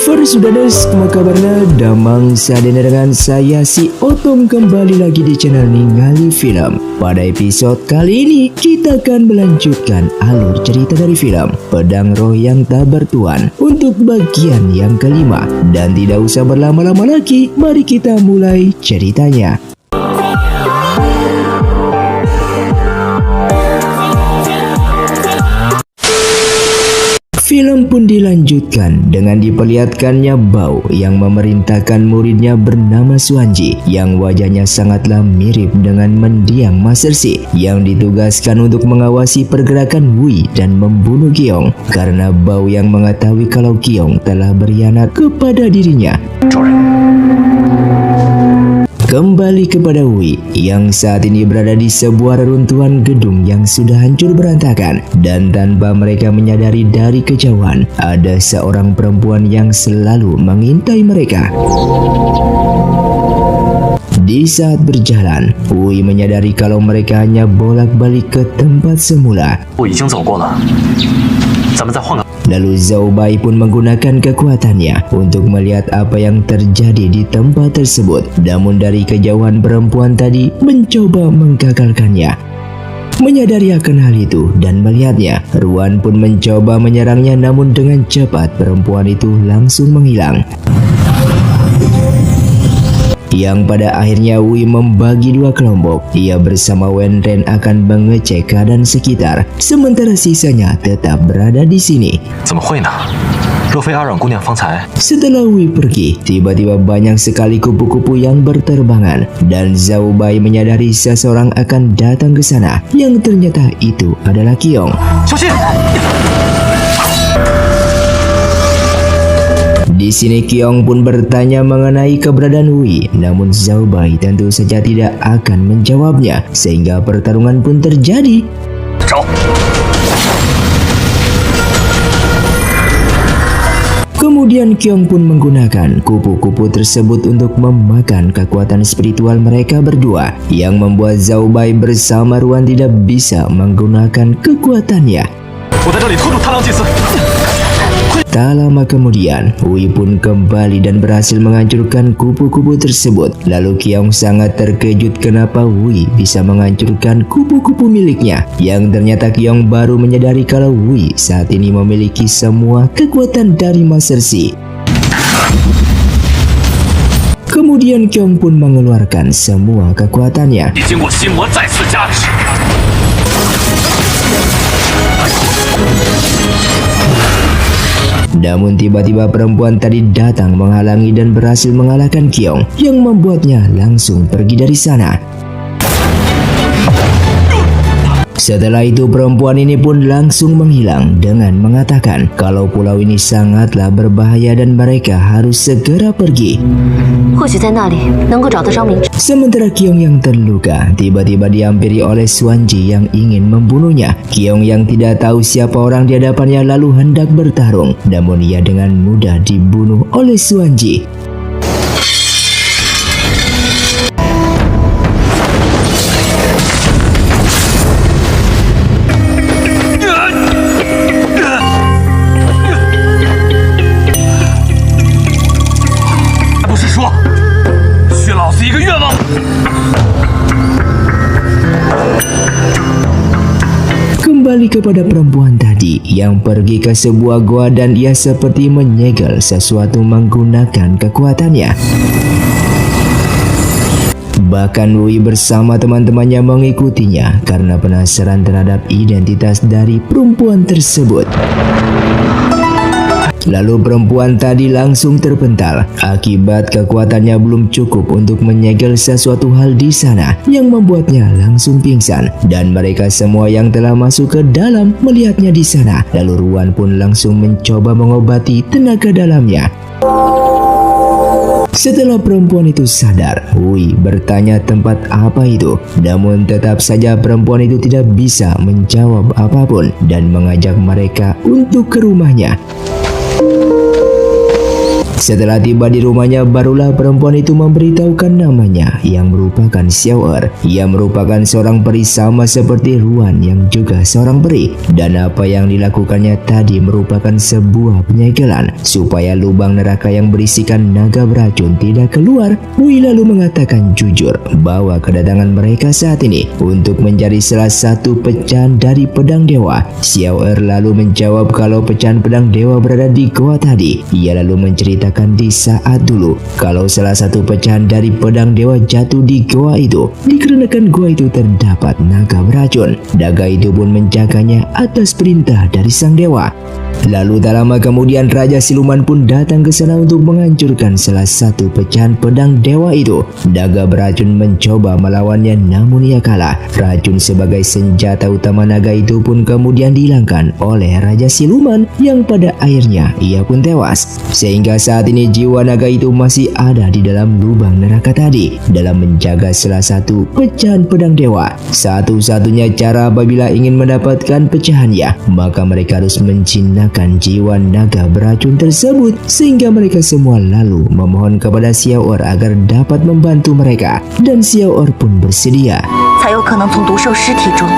Sudanes, apa kabarnya? Damang sadena dengan saya si Otong kembali lagi di channel Ningali Film. Pada episode kali ini kita akan melanjutkan alur cerita dari film Pedang Roh yang Tak Bertuan untuk bagian yang kelima. Dan tidak usah berlama-lama lagi, mari kita mulai ceritanya. Film pun dilanjutkan dengan diperlihatkannya Bao yang memerintahkan muridnya bernama Suanji yang wajahnya sangatlah mirip dengan mendiang Master Si yang ditugaskan untuk mengawasi pergerakan Wui dan membunuh Qiong karena Bao yang mengetahui kalau Qiong telah berkhianat kepada dirinya. Kembali kepada Wui yang saat ini berada di sebuah reruntuhan gedung yang sudah hancur berantakan, dan tanpa mereka menyadari dari kejauhan ada seorang perempuan yang selalu mengintai mereka. Di saat berjalan, Wui menyadari kalau mereka hanya bolak-balik ke tempat semula. Lalu Zhao Bai pun menggunakan kekuatannya untuk melihat apa yang terjadi di tempat tersebut. Namun dari kejauhan perempuan tadi mencoba menggagalkannya. Menyadari akan hal itu dan melihatnya, Ruan pun mencoba menyerangnya, namun dengan cepat perempuan itu langsung menghilang. Yang pada akhirnya Wui membagi dua kelompok. Ia bersama Wen Ren akan mengecek keadaan sekitar, sementara sisanya tetap berada di sini. Setelah Wui pergi, tiba-tiba banyak sekali kupu-kupu yang berterbangan, dan Zhao Bai menyadari seseorang akan datang ke sana, yang ternyata itu adalah Qiong. Di sini Qiong pun bertanya mengenai keberadaan Wui, namun Zhao Bai tentu saja tidak akan menjawabnya, sehingga pertarungan pun terjadi. Kemudian Qiong pun menggunakan kupu-kupu tersebut untuk memakan kekuatan spiritual mereka berdua, yang membuat Zhao Bai bersama Ruan tidak bisa menggunakan kekuatannya. Tak lama kemudian, Wui pun kembali dan berhasil menghancurkan kupu-kupu tersebut. Lalu Qiong sangat terkejut kenapa Wui bisa menghancurkan kupu-kupu miliknya. Yang ternyata Qiong baru menyadari kalau Wui saat ini memiliki semua kekuatan dari Master Si. Kemudian Qiong pun mengeluarkan semua kekuatannya. Namun tiba-tiba perempuan tadi datang menghalangi dan berhasil mengalahkan Qiong, yang membuatnya langsung pergi dari sana. Setelah itu perempuan ini pun langsung menghilang dengan mengatakan kalau pulau ini sangatlah berbahaya dan mereka harus segera pergi. Sementara Qiong yang terluka tiba-tiba dihampiri oleh Suanji yang ingin membunuhnya. Qiong yang tidak tahu siapa orang di hadapannya lalu hendak bertarung, namun ia dengan mudah dibunuh oleh Suanji. Kembali kepada perempuan tadi yang pergi ke sebuah goa, dan ia seperti menyegel sesuatu menggunakan kekuatannya. Bahkan Wui bersama teman-temannya mengikutinya karena penasaran terhadap identitas dari perempuan tersebut. Lalu perempuan tadi langsung terpental akibat kekuatannya belum cukup untuk menyegel sesuatu hal di sana, yang membuatnya langsung pingsan, dan mereka semua yang telah masuk ke dalam melihatnya di sana. Lalu Ruan pun langsung mencoba mengobati tenaga dalamnya. Setelah perempuan itu sadar, Wui bertanya tempat apa itu, namun tetap saja perempuan itu tidak bisa menjawab apapun dan mengajak mereka untuk ke rumahnya. Setelah tiba di rumahnya, barulah perempuan itu memberitahukan namanya yang merupakan Xiao Er. Ia merupakan seorang peri sama seperti Ruan yang juga seorang peri. Dan apa yang dilakukannya tadi merupakan sebuah penyegelan supaya lubang neraka yang berisikan naga beracun tidak keluar. Hui lalu mengatakan jujur bahwa kedatangan mereka saat ini untuk mencari salah satu pecahan dari pedang dewa. Xiao Er lalu menjawab kalau pecahan pedang dewa berada di goa tadi. Ia lalu menceritakan di saat dulu kalau salah satu pecahan dari pedang dewa jatuh di goa itu dikarenakan goa itu terdapat naga beracun. Naga itu pun menjaganya atas perintah dari sang dewa. Lalu tak lama kemudian Raja Siluman pun datang ke sana untuk menghancurkan salah satu pecahan pedang dewa itu. Naga beracun mencoba melawannya namun ia kalah. Racun sebagai senjata utama naga itu pun kemudian dihilangkan oleh Raja Siluman yang pada akhirnya ia pun tewas. Sehingga saat ini jiwa naga itu masih ada di dalam lubang neraka tadi dalam menjaga salah satu pecahan pedang dewa. Satu-satunya cara apabila ingin mendapatkan pecahannya, maka mereka harus menjinakkan jiwa naga beracun tersebut. Sehingga mereka semua lalu memohon kepada Xiao Er agar dapat membantu mereka. Dan Xiao Er pun bersedia. 才有可能从毒兽尸体中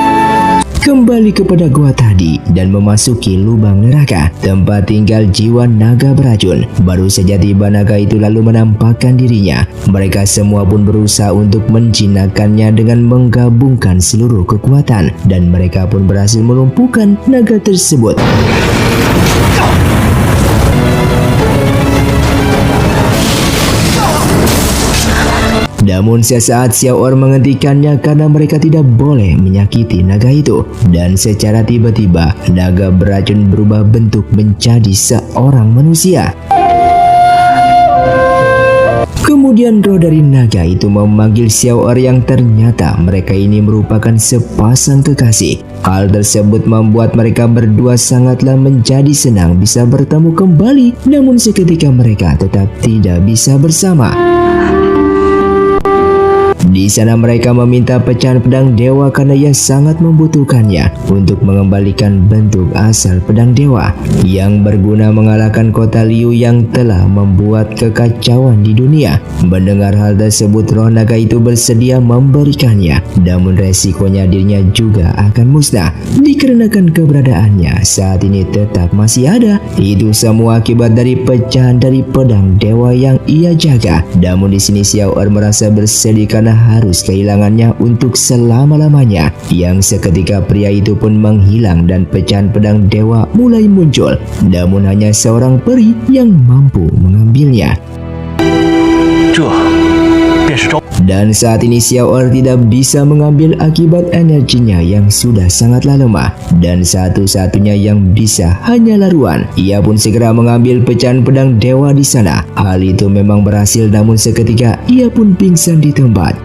Kembali kepada gua tadi dan memasuki lubang neraka tempat tinggal jiwa naga beracun. Baru saja tiba naga itu lalu menampakkan dirinya. Mereka semua pun berusaha untuk menjinakkannya dengan menggabungkan seluruh kekuatan dan mereka pun berhasil melumpuhkan naga tersebut. Namun sesaat Xiao Er menghentikannya karena mereka tidak boleh menyakiti naga itu. Dan secara tiba-tiba naga beracun berubah bentuk menjadi seorang manusia. Kemudian roh dari naga itu memanggil Xiao Er yang ternyata mereka ini merupakan sepasang kekasih. Hal tersebut membuat mereka berdua sangatlah menjadi senang bisa bertemu kembali. Namun seketika mereka tetap tidak bisa bersama. Di sana mereka meminta pecahan pedang dewa karena ia sangat membutuhkannya untuk mengembalikan bentuk asal pedang dewa yang berguna mengalahkan kota Liu yang telah membuat kekacauan di dunia. Mendengar hal tersebut, roh naga itu bersedia memberikannya, namun resikonya dirinya juga akan musnah dikarenakan keberadaannya saat ini tetap masih ada. Itu semua akibat dari pecahan dari pedang dewa yang ia jaga. Namun di sini Xiao Er merasa bersedih karena harus kehilangannya untuk selama-lamanya. Yang seketika pria itu pun menghilang dan pecahan pedang dewa mulai muncul. Namun hanya seorang peri yang mampu mengambilnya. Dan saat ini Xiao Er tidak bisa mengambil akibat energinya yang sudah sangatlah lemah. Dan satu-satunya yang bisa hanyalah Ruan. Ia pun segera mengambil pecahan pedang dewa di sana. Hal itu memang berhasil namun seketika ia pun pingsan di tempat.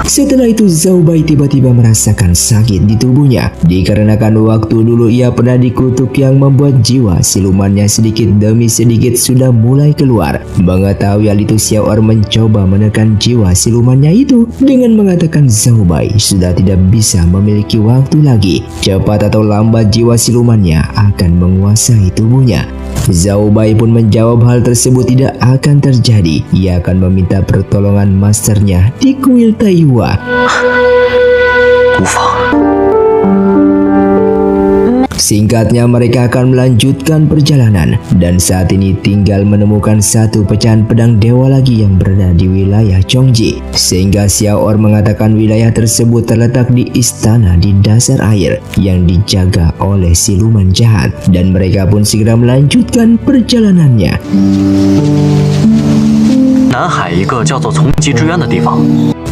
Setelah itu Zhao Bai tiba-tiba merasakan sakit di tubuhnya dikarenakan waktu dulu ia pernah dikutuk yang membuat jiwa silumannya sedikit demi sedikit sudah mulai keluar. Mengetahui hal itu Xiao Er mencoba menekan jiwa silumannya itu dengan mengatakan Zhao Bai sudah tidak bisa memiliki waktu lagi. Cepat atau lambat jiwa silumannya akan menguasai tubuhnya. Zhao Bai pun menjawab hal tersebut tidak akan terjadi. Ia akan meminta pertolongan masternya di kuil Taihua. Singkatnya mereka akan melanjutkan perjalanan dan saat ini tinggal menemukan satu pecahan pedang dewa lagi yang berada di wilayah Chongji. Sehingga Xiao Er mengatakan wilayah tersebut terletak di istana di dasar air yang dijaga oleh siluman jahat dan mereka pun segera melanjutkan perjalanannya. 南海一个叫做从极之渊的地方。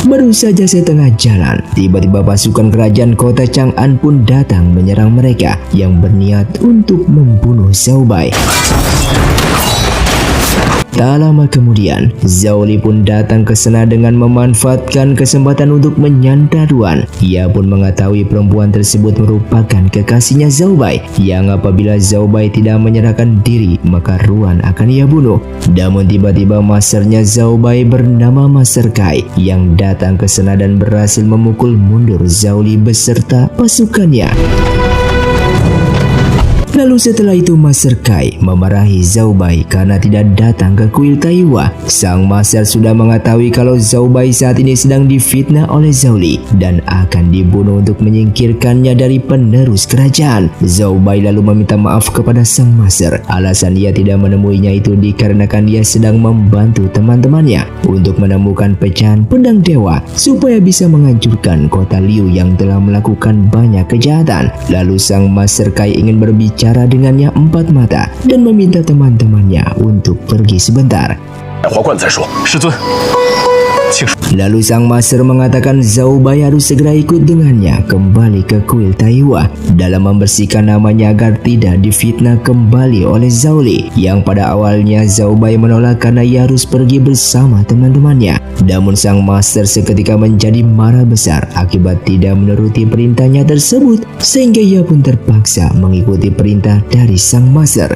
Baru saja setengah jalan, tiba-tiba pasukan kerajaan kota Chang'an pun datang menyerang mereka yang berniat untuk membunuh Zhao Bai. Tak lama kemudian, Zhao Li pun datang ke sana dengan memanfaatkan kesempatan untuk menyandra Ruan. Ia pun mengetahui perempuan tersebut merupakan kekasihnya Zhao Bai, yang apabila Zhao Bai tidak menyerahkan diri, maka Ruan akan ia bunuh. Namun tiba-tiba masternya Zhao Bai bernama Master Kai yang datang ke sana dan berhasil memukul mundur Zhao Li beserta pasukannya. Lalu setelah itu Master Kai memarahi Zhao Bai karena tidak datang ke kuil Taiwa. Sang Master sudah mengetahui kalau Zhao Bai saat ini sedang difitnah oleh Zhao Li dan akan dibunuh untuk menyingkirkannya dari penerus kerajaan. Zhao Bai lalu meminta maaf kepada Sang Master. Alasan ia tidak menemuinya itu dikarenakan dia sedang membantu teman-temannya untuk menemukan pecahan pedang dewa supaya bisa menghancurkan kota Liu yang telah melakukan banyak kejahatan. Lalu Sang Master Kai ingin berbicara dengannya empat mata dan meminta teman-temannya untuk pergi sebentar. Lalu Sang Master mengatakan Zhao Bai harus segera ikut dengannya kembali ke kuil Taiwa dalam membersihkan namanya agar tidak difitnah kembali oleh Zhao Li, yang pada awalnya Zhao Bai menolak karena ia harus pergi bersama teman-temannya. Namun Sang Master seketika menjadi marah besar akibat tidak menuruti perintahnya tersebut, sehingga ia pun terpaksa mengikuti perintah dari Sang Master.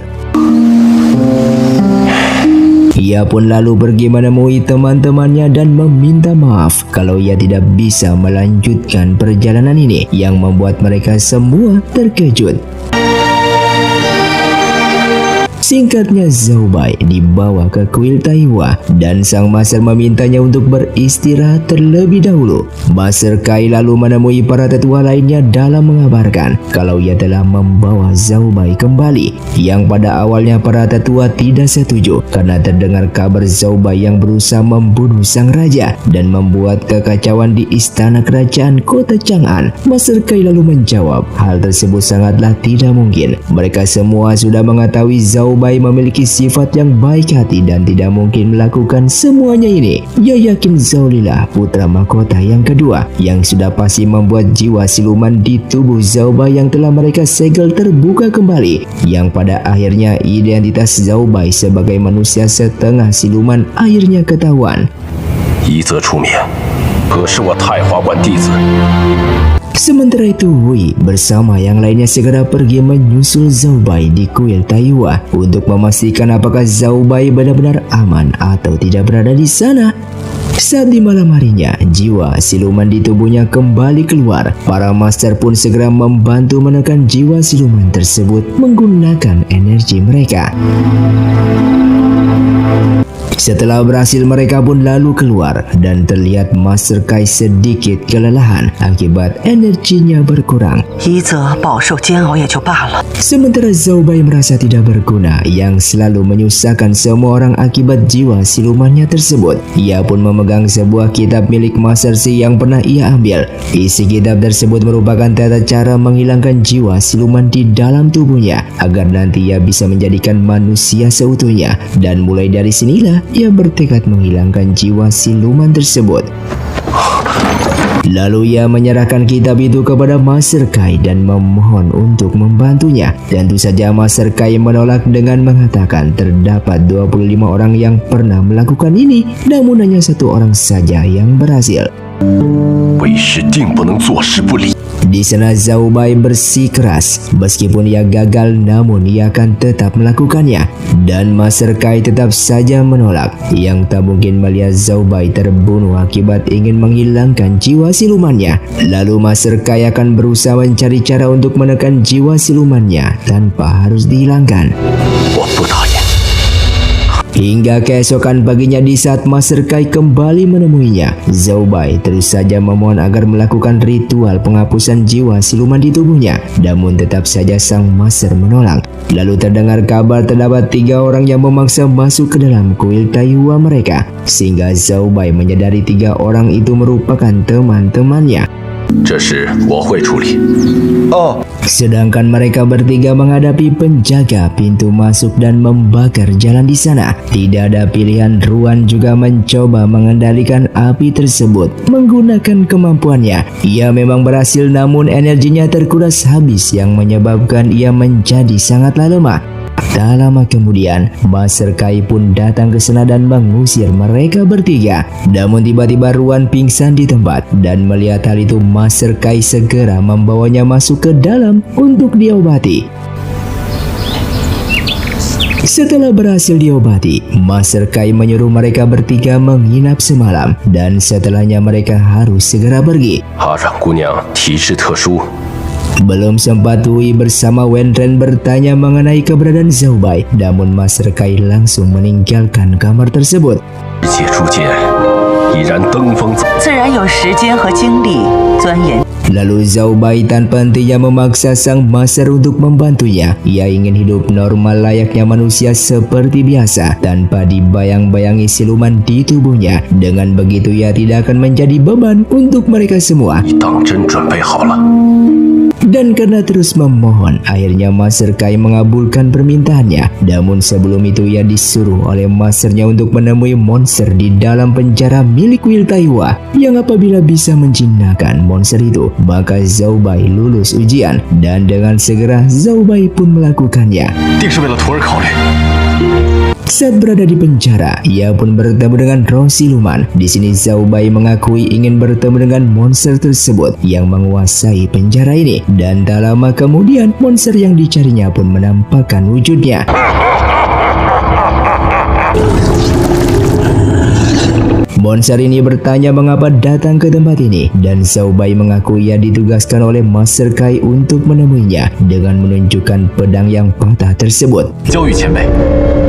Ia pun lalu pergi menemui teman-temannya dan meminta maaf kalau ia tidak bisa melanjutkan perjalanan ini, yang membuat mereka semua terkejut. Singkatnya, Zhao Bai dibawa ke kuil Taiwa dan Sang Master memintanya untuk beristirahat terlebih dahulu. Master Kai lalu menemui para tetua lainnya dalam mengabarkan kalau ia telah membawa Zhao Bai kembali, yang pada awalnya para tetua tidak setuju karena terdengar kabar Zhao Bai yang berusaha membunuh sang raja dan membuat kekacauan di istana kerajaan kota Chang'an. Master Kai lalu menjawab hal tersebut sangatlah tidak mungkin. Mereka semua sudah mengetahui Zhao Bai memiliki sifat yang baik hati dan tidak mungkin melakukan semuanya ini. Ia yakin Zhao Li lah putra mahkota yang kedua yang sudah pasti membuat jiwa siluman di tubuh Zhao Bai yang telah mereka segel terbuka kembali, yang pada akhirnya identitas Zhao Bai sebagai manusia setengah siluman akhirnya ketahuan. Sementara itu Wei bersama yang lainnya segera pergi menyusul Zhao Bai di kuil Taiwa untuk memastikan apakah Zhao Bai benar-benar aman atau tidak berada di sana. Saat di malam harinya, jiwa siluman di tubuhnya kembali keluar. Para master pun segera membantu menekan jiwa siluman tersebut menggunakan energi mereka. Setelah berhasil, mereka pun lalu keluar dan terlihat Master Kai sedikit kelelahan akibat energinya berkurang. Sementara Zhao Bai merasa tidak berguna yang selalu menyusahkan semua orang akibat jiwa silumannya tersebut. Ia pun memegang sebuah kitab milik Master Si yang pernah ia ambil. Isi kitab tersebut merupakan tata cara menghilangkan jiwa siluman di dalam tubuhnya agar nanti ia bisa menjadikan manusia seutuhnya, dan mulai dari sinilah ia bertekad menghilangkan jiwa siluman tersebut. Lalu ia menyerahkan kitab itu kepada Master Kai dan memohon untuk membantunya. Tentu saja Master Kai menolak dengan mengatakan terdapat 25 orang yang pernah melakukan ini, namun hanya satu orang saja yang berhasil. Di sana Zhao Bai bersikeras, meskipun ia gagal namun ia akan tetap melakukannya, dan Master Kai tetap saja menolak, yang tak mungkin melihat Zhao Bai terbunuh akibat ingin menghilangkan jiwa silumannya. Lalu Master Kai akan berusaha mencari cara untuk menekan jiwa silumannya tanpa harus dihilangkan. Hingga keesokan paginya, di saat Master Kai kembali menemuinya, Zhao Bai terus saja memohon agar melakukan ritual penghapusan jiwa siluman di tubuhnya, namun tetap saja sang Master menolak. Lalu terdengar kabar terdapat 3 orang yang memaksa masuk ke dalam kuil Taiwa mereka, sehingga Zhao Bai menyadari 3 orang itu merupakan teman-temannya. Sedangkan mereka bertiga menghadapi penjaga pintu masuk dan membakar jalan di sana. Tidak ada pilihan, Ruan juga mencoba mengendalikan api tersebut menggunakan kemampuannya. Ia memang berhasil, namun energinya terkuras habis yang menyebabkan ia menjadi sangatlah lemah. Tak lama kemudian, Master Kai pun datang ke sana dan mengusir mereka bertiga. Namun tiba-tiba Ruan pingsan di tempat, dan melihat hal itu Master Kai segera membawanya masuk ke dalam untuk diobati. Setelah berhasil diobati, Master Kai menyuruh mereka bertiga menginap semalam, dan setelahnya mereka harus segera pergi. 阿冉姑娘体质特殊， Belum sempat Hui bersama Wenren bertanya mengenai keberadaan Zhao Bai, namun Master Kai langsung meninggalkan kamar tersebut. 世界诸剑已然登峰造。 自然有时间和精力钻研。 Lalu Zhao Bai tanpa hentinya memaksa sang master untuk membantunya. Ia ingin hidup normal layaknya manusia seperti biasa, tanpa dibayang-bayangi siluman di tubuhnya. Dengan begitu ia tidak akan menjadi beban untuk mereka semua. 你当真准备好了？ Dan karena terus memohon, akhirnya Master Kai mengabulkan permintaannya. Namun sebelum itu ia disuruh oleh masternya untuk menemui monster di dalam penjara milik Will Taihua, yang apabila bisa menjinakkan monster itu, maka Zhao Bai lulus ujian. Dan dengan segera Zhao Bai pun melakukannya. 定是为了徒儿考虑。 Saat berada di penjara, ia pun bertemu dengan roh siluman. Di sini Zhao Bai mengakui ingin bertemu dengan monster tersebut yang menguasai penjara ini. Dan tak lama kemudian, monster yang dicarinya pun menampakkan wujudnya. Monster ini bertanya mengapa datang ke tempat ini, dan Zhao Bai mengaku ia ditugaskan oleh Master Kai untuk menemuinya dengan menunjukkan pedang yang patah tersebut. 交与前辈，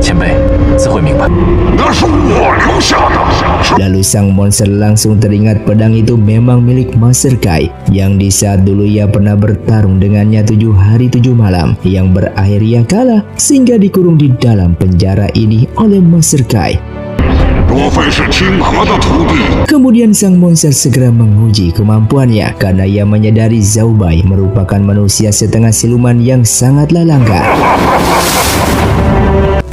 前辈自会明白。那是我留下的。 Lalu sang monster langsung teringat pedang itu memang milik Master Kai, yang di saat dulu ia pernah bertarung dengannya 7 hari 7 malam, yang berakhir ia kalah sehingga dikurung di dalam penjara ini oleh Master Kai. 若非是清河的徒弟， Kemudian sang monster segera menguji kemampuannya karena ia menyadari Zhao Bai merupakan manusia setengah siluman yang sangatlah langka.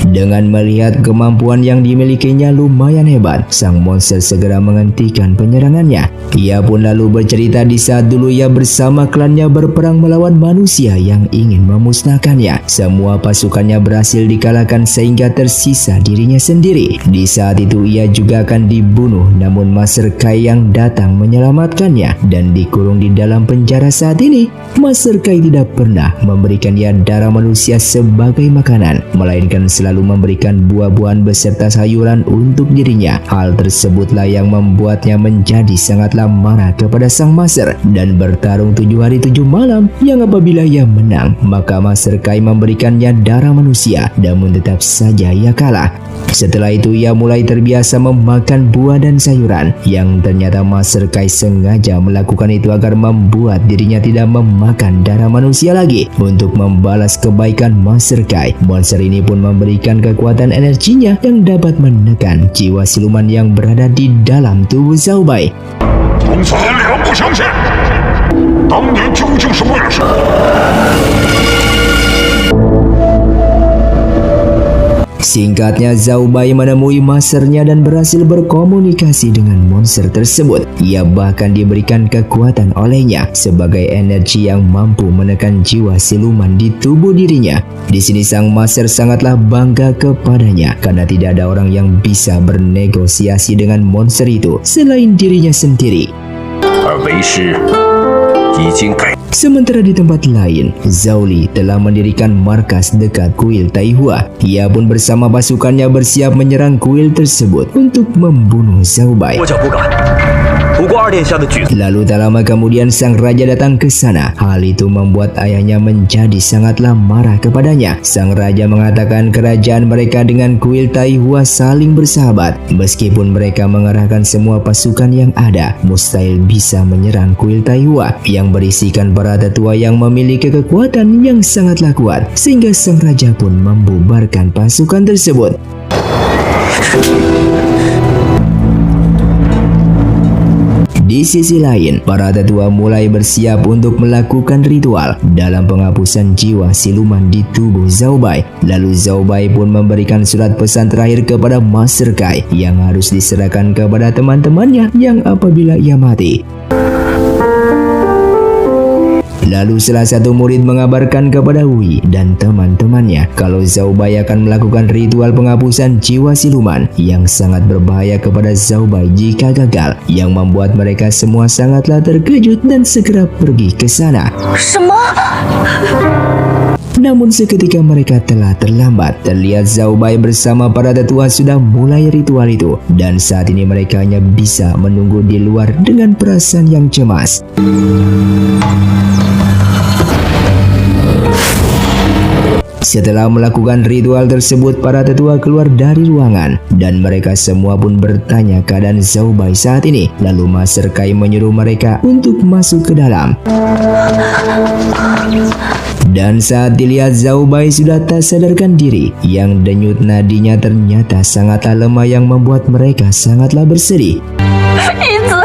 Dengan melihat kemampuan yang dimilikinya lumayan hebat, sang monster segera menghentikan penyerangannya. Ia pun lalu bercerita di saat dulu ia bersama klannya berperang melawan manusia yang ingin memusnahkannya. Semua pasukannya berhasil dikalahkan sehingga tersisa dirinya sendiri. Di saat itu ia juga akan dibunuh, namun Master Kai yang datang menyelamatkannya dan dikurung di dalam penjara saat ini. Master Kai tidak pernah memberikan ia darah manusia sebagai makanan, melainkan selalu memberikan buah-buahan beserta sayuran untuk dirinya. Hal tersebutlah yang membuatnya menjadi sangatlah marah kepada sang master dan bertarung 7 hari 7 malam, yang apabila ia menang maka Master Kai memberikannya darah manusia, namun tetap saja ia kalah. Setelah itu ia mulai terbiasa memakan buah dan sayuran, yang ternyata Master Kai sengaja melakukan itu agar membuat dirinya tidak memakan darah manusia lagi. Untuk membalas kebaikan Master Kai, monster ini pun memberikan kekuatan energinya yang dapat menekan jiwa siluman yang berada di dalam tubuh Zhao Bai. 从此两不相欠。当年究竟是为了什么？ Singkatnya, Zhao Bai menemui masternya dan berhasil berkomunikasi dengan monster tersebut. Ia bahkan diberikan kekuatan olehnya sebagai energi yang mampu menekan jiwa siluman di tubuh dirinya. Di sini sang master sangatlah bangga kepadanya karena tidak ada orang yang bisa bernegosiasi dengan monster itu selain dirinya sendiri. 而为师已经改。 Sementara di tempat lain, Zhao Li telah mendirikan markas dekat kuil Taihua. Ia pun bersama pasukannya bersiap menyerang kuil tersebut untuk membunuh Zhao Bai. 我脚不敢，不过二殿下的举措。 Lalu tak lama kemudian sang raja datang ke sana. Hal itu membuat ayahnya menjadi sangatlah marah kepadanya. Sang raja mengatakan kerajaan mereka dengan kuil Taihua saling bersahabat. Meskipun mereka mengerahkan semua pasukan yang ada, mustahil bisa menyerang kuil Taihua yang berisikan para tetua yang memiliki kekuatan yang sangatlah kuat, sehingga sang raja pun membubarkan pasukan tersebut. Di sisi lain, para tetua mulai bersiap untuk melakukan ritual dalam penghapusan jiwa siluman di tubuh Zhao Bai. Lalu Zhao Bai pun memberikan surat pesan terakhir kepada Master Kai yang harus diserahkan kepada teman-temannya yang apabila ia mati. Lalu salah satu murid mengabarkan kepada Wei dan teman-temannya kalau Zhao Bai akan melakukan ritual penghapusan jiwa siluman yang sangat berbahaya kepada Zhao Bai jika gagal, yang membuat mereka semua sangatlah terkejut dan segera pergi ke sana. 什么？ Namun seketika mereka telah terlambat. Terlihat Zhao Bai bersama para tetua sudah mulai ritual itu, dan saat ini mereka hanya bisa menunggu di luar dengan perasaan yang cemas. Setelah melakukan ritual tersebut, para tetua keluar dari ruangan dan mereka semua pun bertanya keadaan Zhao Bai saat ini. Lalu Master Kai menyuruh mereka untuk masuk ke dalam. Dan saat dilihat Zhao Bai sudah tak sadarkan diri, yang denyut nadinya ternyata sangatlah lemah yang membuat mereka sangatlah bersedih. 一子，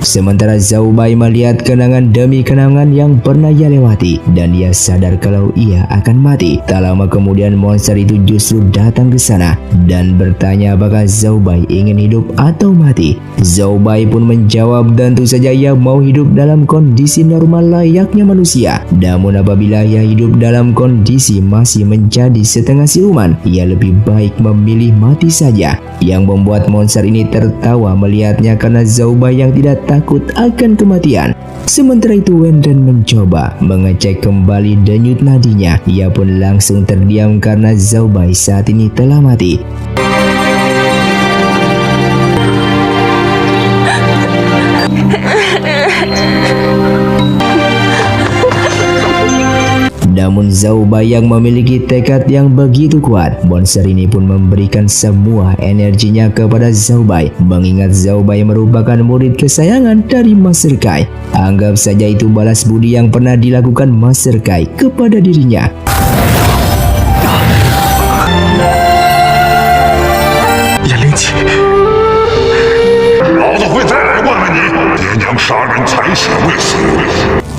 Sementara Zhao Bai melihat kenangan demi kenangan yang pernah ia lewati dan ia sadar kalau ia akan mati. Tak lama kemudian monster itu justru datang ke sana dan bertanya apakah Zhao Bai ingin hidup atau mati. Zhao Bai pun menjawab tentu saja ia mau hidup dalam kondisi normal layaknya manusia. Namun apabila ia hidup dalam kondisi masih menjadi setengah siluman, ia lebih baik memilih mati saja. Yang membuat monster ini tertawa melihatnya karena Zhao Bai yang tidak takut akan kematian. Sementara itu Wendren mencoba mengecek kembali denyut nadinya. Ia pun langsung terdiam karena Zhao Bai saat ini telah mati. Namun Zhao Bai yang memiliki tekad yang begitu kuat, monster ini pun memberikan semua energinya kepada Zhao Bai, mengingat Zhao Bai merupakan murid kesayangan dari Master Kai. Anggap saja itu balas budi yang pernah dilakukan Master Kai kepada dirinya.颜灵起， 老子会再来问问你，爹娘杀人才血未死。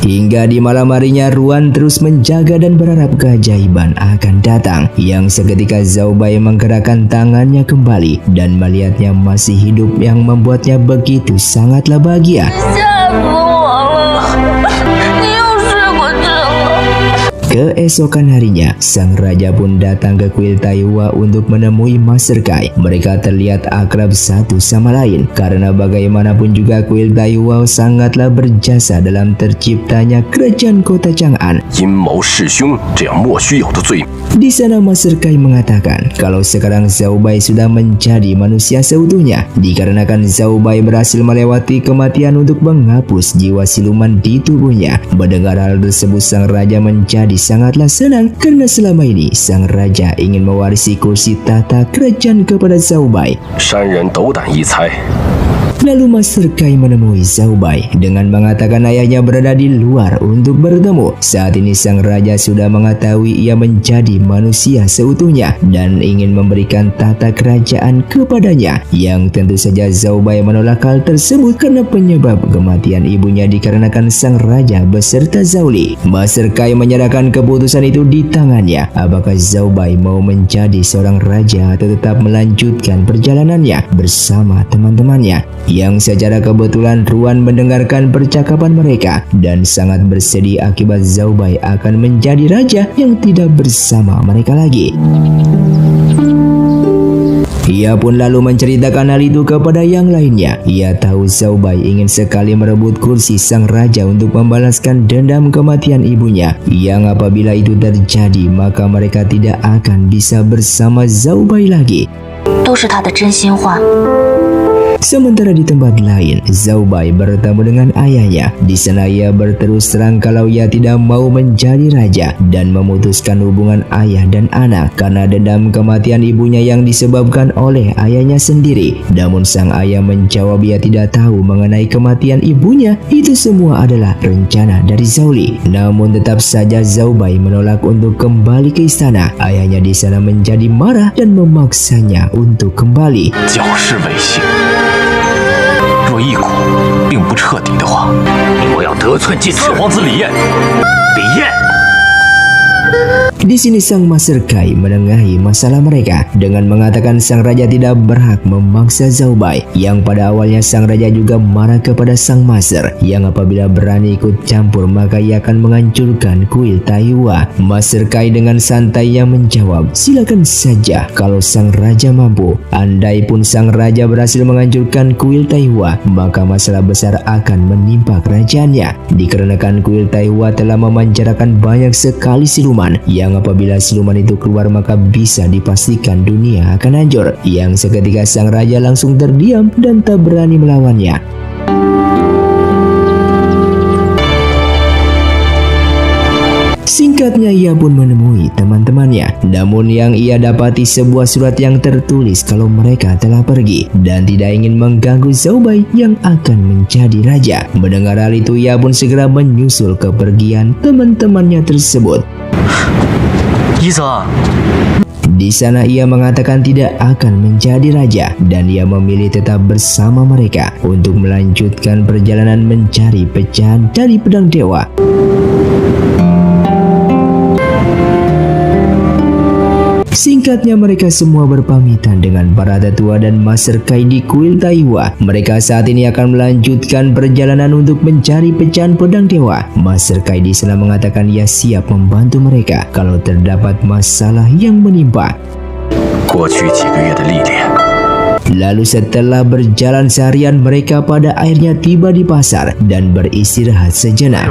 Hingga di malam harinya Ruan terus menjaga dan berharap keajaiban akan datang. Yang seketika Zhao Bai menggerakkan tangannya kembali dan melihatnya masih hidup yang membuatnya begitu sangatlah bahagia. 吓死我了！你又睡过去了。 Keesokan harinya, sang raja pun datang ke kuil Taiwa untuk menemui Master Kai. Mereka terlihat akrab satu sama lain karena bagaimanapun juga kuil Taiwa sangatlah berjasa dalam terciptanya kerajaan kota Chang'an. 阴谋弑兄这样莫须有的罪名。 Di sana Master Kai mengatakan kalau sekarang Zhao Bai sudah menjadi manusia seutuhnya dikarenakan Zhao Bai berhasil melewati kematian untuk menghapus jiwa siluman di tubuhnya. Mendengar hal tersebut, sang raja menjadi sangatlah senang karena selama ini sang raja ingin mewarisi kursi tahta kerajaan kepada Zhao Bai. 山人斗胆一猜， Lalu Master Kai menemui Zhao Bai dengan mengatakan ayahnya berada di luar untuk bertemu. Saat ini sang raja sudah mengetahui ia menjadi manusia seutuhnya dan ingin memberikan tahta kerajaan kepadanya. Yang tentu saja Zhao Bai menolak hal tersebut karena penyebab kematian ibunya dikarenakan sang raja beserta Zhao Li. Master Kai menyerahkan keputusan itu di tangannya. Apakah Zhao Bai mau menjadi seorang raja atau tetap melanjutkan perjalanannya bersama teman-temannya? Yang secara kebetulan Ruan mendengarkan percakapan mereka dan sangat bersedih akibat Zhao Bai akan menjadi raja yang tidak bersama mereka lagi. Ia pun lalu menceritakan hal itu kepada yang lainnya. Ia tahu Zhao Bai ingin sekali merebut kursi sang raja untuk membalaskan dendam kematian ibunya. Yang apabila itu terjadi maka mereka tidak akan bisa bersama Zhao Bai lagi. 都是他的真心话。 Sementara di tempat lain, Zhao Bai bertemu dengan ayahnya. Di sana ia berterus terang kalau ia tidak mau menjadi raja dan memutuskan hubungan ayah dan anak karena dendam kematian ibunya yang disebabkan oleh ayahnya sendiri. Namun sang ayah menjawab ia tidak tahu mengenai kematian ibunya. Itu semua adalah rencana dari Zhao Li. Namun tetap saja Zhao Bai menolak untuk kembali ke istana. Ayahnya di sana menjadi marah dan memaksanya untuk kembali. 矫饰违信。若一国并不彻底的话，我要得寸进尺。四皇子李彦，李艳， Di sini sang Master Kai menengahi masalah mereka dengan mengatakan sang raja tidak berhak memaksa Zhao Bai, yang pada awalnya sang raja juga marah kepada sang Master yang apabila berani ikut campur maka ia akan menghancurkan kuil Taihua. Master Kai dengan santainya menjawab, silakan saja kalau sang raja mampu. Andai pun sang raja berhasil menghancurkan kuil Taihua, maka masalah besar akan menimpa kerajaannya, dikarenakan kuil Taihua telah memanjarakan banyak sekali siluman yang apabila siluman itu keluar maka bisa dipastikan dunia akan hancur. Yang seketika sang raja langsung terdiam dan tak berani melawannya. Singkatnya ia pun menemui teman-temannya, namun yang ia dapati sebuah surat yang tertulis kalau mereka telah pergi dan tidak ingin mengganggu Zhao Bai yang akan menjadi raja. Mendengar hal itu ia pun segera menyusul kepergian teman-temannya tersebut. Di sana ia mengatakan tidak akan menjadi raja dan ia memilih tetap bersama mereka untuk melanjutkan perjalanan mencari pecahan dari pedang dewa. Singkatnya mereka semua berpamitan dengan para tetua dan Master Kai di kuil Taihua. Mereka saat ini akan melanjutkan perjalanan untuk mencari pecahan pedang dewa. Master Kai di sana mengatakan ia siap membantu mereka kalau terdapat masalah yang menimpa. Lalu setelah berjalan seharian mereka pada akhirnya tiba di pasar dan beristirahat sejenak.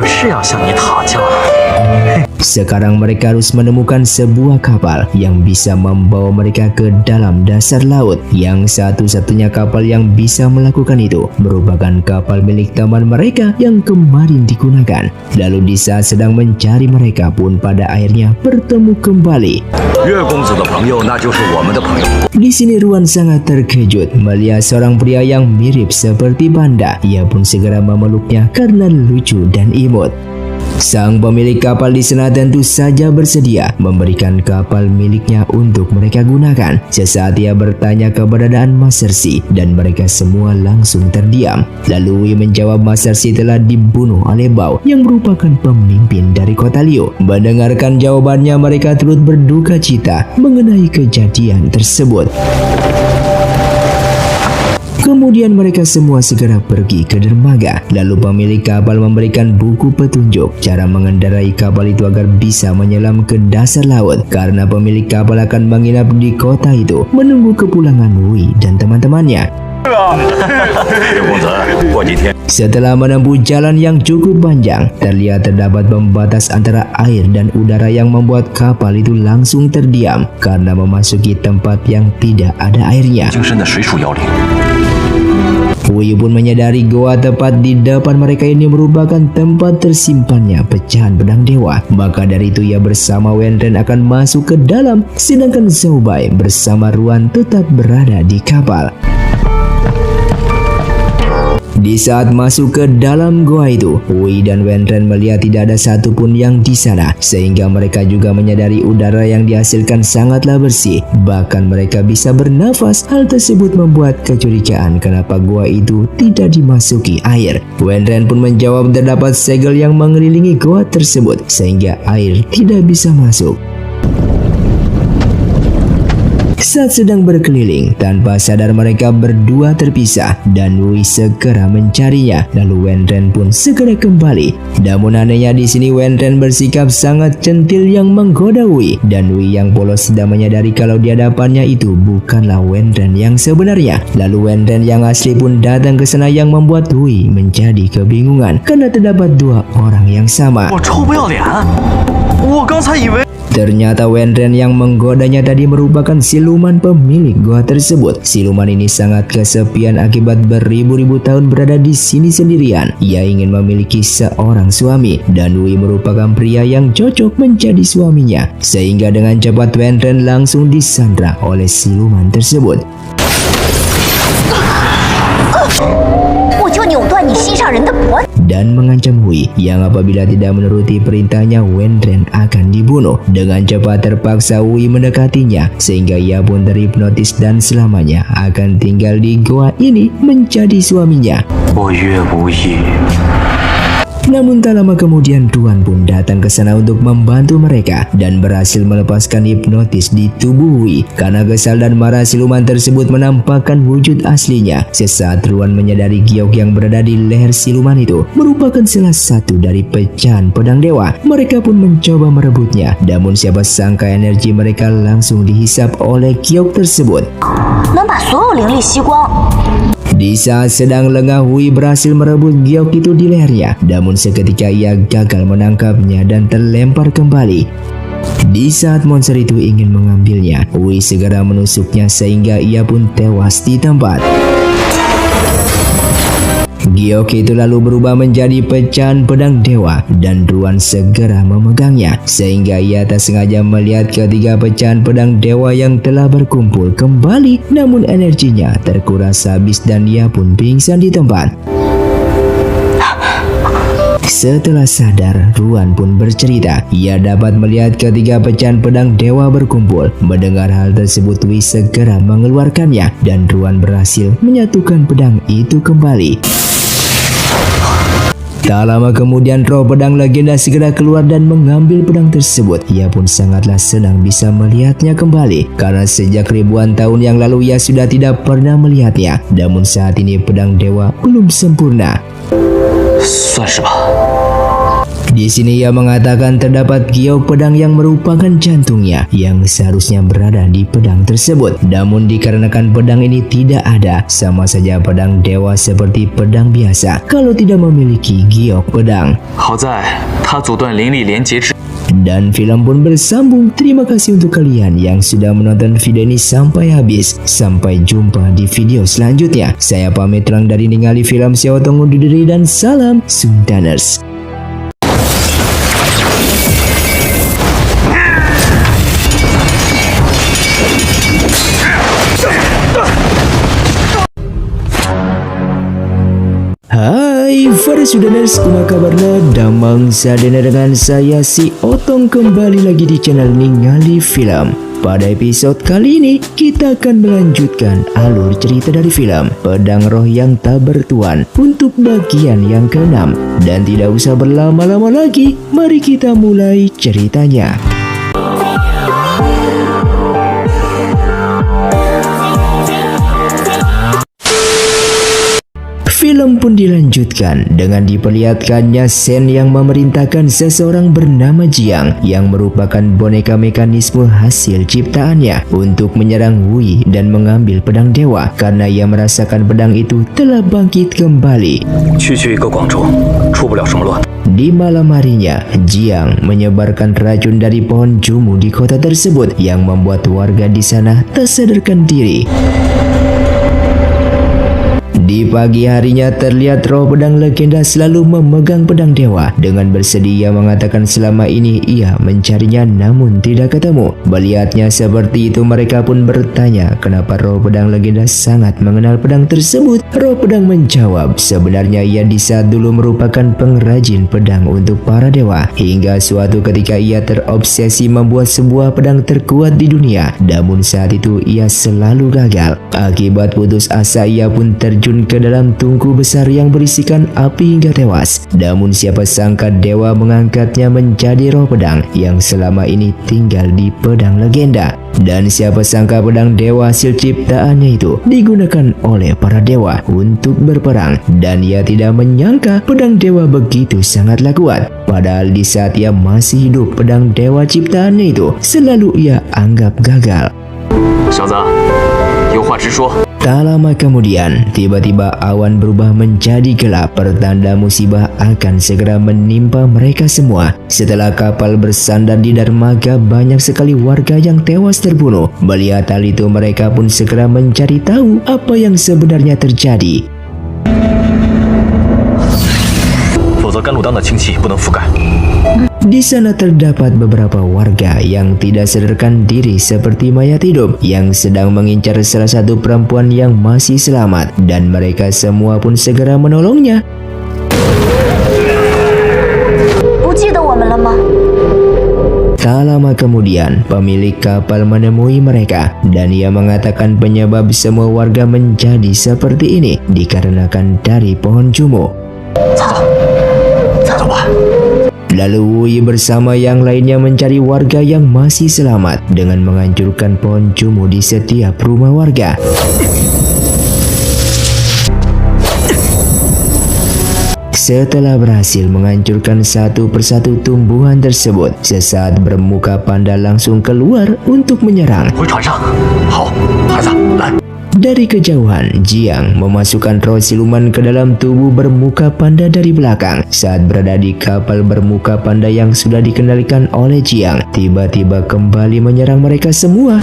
Sekarang mereka harus menemukan sebuah kapal yang bisa membawa mereka ke dalam dasar laut. Yang satu-satunya kapal yang bisa melakukan itu merupakan kapal milik teman mereka yang kemarin digunakan. Lalu di saat sedang mencari mereka pun pada akhirnya bertemu kembali. Di sini Ruan sangat terkejut melihat seorang pria yang mirip seperti Panda. Ia pun segera memeluknya karena lucu dan imut. Sang pemilik kapal di sana tentu saja bersedia memberikan kapal miliknya untuk mereka gunakan. Sesaat ia bertanya keberadaan Master Shi dan mereka semua langsung terdiam. Lalu Wei menjawab Master Shi telah dibunuh oleh Bao yang merupakan pemimpin dari kota Liu. Mendengarkan jawabannya mereka turut berduka cita mengenai kejadian tersebut. Kemudian mereka semua segera pergi ke dermaga. Lalu pemilik kapal memberikan buku petunjuk cara mengendarai kapal itu agar bisa menyelam ke dasar laut. Karena pemilik kapal akan menginap di kota itu menunggu kepulangan Wei dan teman-temannya. Setelah menempuh jalan yang cukup panjang, terlihat terdapat pembatas antara air dan udara yang membuat kapal itu langsung terdiam karena memasuki tempat yang tidak ada airnya. Wei pun menyadari goa tepat di depan mereka ini merupakan tempat tersimpannya pecahan pedang dewa. Maka dari itu ia bersama Wenren akan masuk ke dalam, sedangkan Zhao Bai bersama Ruan tetap berada di kapal. Di saat masuk ke dalam goa itu, Wei dan Wenren melihat tidak ada satupun yang di sana, sehingga mereka juga menyadari udara yang dihasilkan sangatlah bersih. Bahkan mereka bisa bernafas. Hal tersebut membuat kecurigaan kenapa goa itu tidak dimasuki air. Wenren pun menjawab terdapat segel yang mengelilingi goa tersebut, sehingga air tidak bisa masuk. Saat sedang berkeliling, tanpa sadar mereka berdua terpisah dan Wei segera mencarinya. Lalu Wenren pun segera kembali. Namun anehnya di sini Wenren bersikap sangat centil yang menggoda Wei, dan Wei yang polos tidak menyadari kalau di hadapannya itu bukanlah Wenren yang sebenarnya. Lalu Wenren yang asli pun datang ke sana yang membuat Wei menjadi kebingungan karena terdapat dua orang yang sama. Ternyata Wenren yang menggodanya tadi merupakan siluman pemilik gua tersebut. Siluman ini sangat kesepian akibat beribu-ribu tahun berada di sini sendirian. Ia ingin memiliki seorang suami dan Wei merupakan pria yang cocok menjadi suaminya. Sehingga dengan cepat Wenren langsung disandra oleh siluman tersebut. Dan mengancam Wei yang apabila tidak menuruti perintahnya Wenren akan dibunuh. Dengan cepat terpaksa Wei mendekatinya sehingga ia pun terhipnotis dan selamanya akan tinggal di goa ini menjadi suaminya. Namun tak lama kemudian Tuan pun datang ke sana untuk membantu mereka dan berhasil melepaskan hipnotis di tubuh Hui. Karena kesal dan marah, siluman tersebut menampakkan wujud aslinya. Sesaat Ruan menyadari giok yang berada di leher siluman itu merupakan salah satu dari pecahan pedang dewa. Mereka pun mencoba merebutnya, namun siapa sangka energi mereka langsung dihisap oleh giok tersebut. 能把所有灵力吸光。 Di saat sedang lengah, Hui berhasil merebut giok itu di lehernya. Namun seketika ia gagal menangkapnya dan terlempar kembali. Di saat monster itu ingin mengambilnya, Hui segera menusuknya sehingga ia pun tewas di tempat. Giok itu lalu berubah menjadi pecahan pedang dewa dan Ruan segera memegangnya sehingga ia tak sengaja melihat ketiga pecahan pedang dewa yang telah berkumpul kembali, namun energinya terkuras habis dan ia pun pingsan di tempat. Setelah sadar, Ruan pun bercerita ia dapat melihat ketiga pecahan pedang dewa berkumpul. Mendengar hal tersebut, Hui segera mengeluarkannya dan Ruan berhasil menyatukan pedang itu kembali. Tak lama kemudian roh pedang legenda segera keluar dan mengambil pedang tersebut. Ia pun sangatlah senang bisa melihatnya kembali karena sejak ribuan tahun yang lalu ia sudah tidak pernah melihatnya. Namun saat ini pedang dewa belum sempurna. 算是吧。 Di sini ia mengatakan terdapat giok pedang yang merupakan jantungnya yang seharusnya berada di pedang tersebut. Namun dikarenakan pedang ini tidak ada, sama saja pedang dewa seperti pedang biasa kalau tidak memiliki giok pedang. 好在他阻断灵力连接之。 Dan film pun bersambung. Terima kasih untuk kalian yang sudah menonton video ini sampai habis. Sampai jumpa di video selanjutnya. Saya pamit terang dari Ningali Film, saya Otong undur diri dan salam Sundaners. Hai para Sudaners, kumaha kabarna? Damang sadana dengan saya si Otong kembali lagi di channel Ningali Film. Pada episode kali ini kita akan melanjutkan alur cerita dari film Pedang Roh yang Tak Bertuan untuk bagian yang ke-6. Dan tidak usah berlama-lama lagi, mari kita mulai ceritanya. Film pun dilanjutkan dengan diperlihatkannya Sen yang memerintahkan seseorang bernama Jiang yang merupakan boneka mekanisme hasil ciptaannya untuk menyerang Hui dan mengambil pedang dewa karena ia merasakan pedang itu telah bangkit kembali. 区区一个广州，出不了什么乱。 Di malam harinya, Jiang menyebarkan racun dari pohon jumu di kota tersebut yang membuat warga di sana tak sadarkan diri. Di pagi harinya terlihat roh pedang legenda selalu memegang pedang dewa. Dengan bersedih ia mengatakan selama ini ia mencarinya namun tidak ketemu. Melihatnya seperti itu mereka pun bertanya kenapa roh pedang legenda sangat mengenal pedang tersebut. Roh pedang menjawab sebenarnya ia di saat dulu merupakan pengrajin pedang untuk para dewa. Hingga suatu ketika ia terobsesi membuat sebuah pedang terkuat di dunia. Namun saat itu ia selalu gagal. Akibat putus asa ia pun terjun ke dalam tungku besar yang berisikan api hingga tewas. Namun siapa sangka dewa mengangkatnya menjadi roh pedang yang selama ini tinggal di pedang legenda. Dan siapa sangka pedang dewa hasil ciptaannya itu digunakan oleh para dewa untuk berperang. Dan ia tidak menyangka pedang dewa begitu sangatlah kuat. Padahal di saat ia masih hidup pedang dewa ciptaannya itu selalu ia anggap gagal. 小子，有话直说。 Tak lama kemudian, tiba-tiba awan berubah menjadi gelap. Pertanda musibah akan segera menimpa mereka semua. Setelah kapal bersandar di dermaga, banyak sekali warga yang tewas terbunuh. Melihat hal itu, mereka pun segera mencari tahu apa yang sebenarnya terjadi. 否则甘鲁当的氢气不能覆盖。 Di sana terdapat beberapa warga yang tidak sadarkan diri seperti mayat hidup yang sedang mengincar salah satu perempuan yang masih selamat dan mereka semua pun segera menolongnya. 不记得我们了吗？ Tak lama kemudian pemilik kapal menemui mereka dan ia mengatakan penyebab semua warga menjadi seperti ini dikarenakan dari pohon jumu. 走，走。走吧。 Lalu Wui bersama yang lainnya mencari warga yang masih selamat dengan menghancurkan pohon cummu di setiap rumah warga. Setelah berhasil menghancurkan satu persatu tumbuhan tersebut, sesaat bermuka panda langsung keluar untuk menyerang. 回船上。好，孩子，来。 Dari kejauhan, Jiang memasukkan roh siluman ke dalam tubuh bermuka panda dari belakang. Saat berada di kapal bermuka panda yang sudah dikendalikan oleh Jiang, tiba-tiba kembali menyerang mereka semua.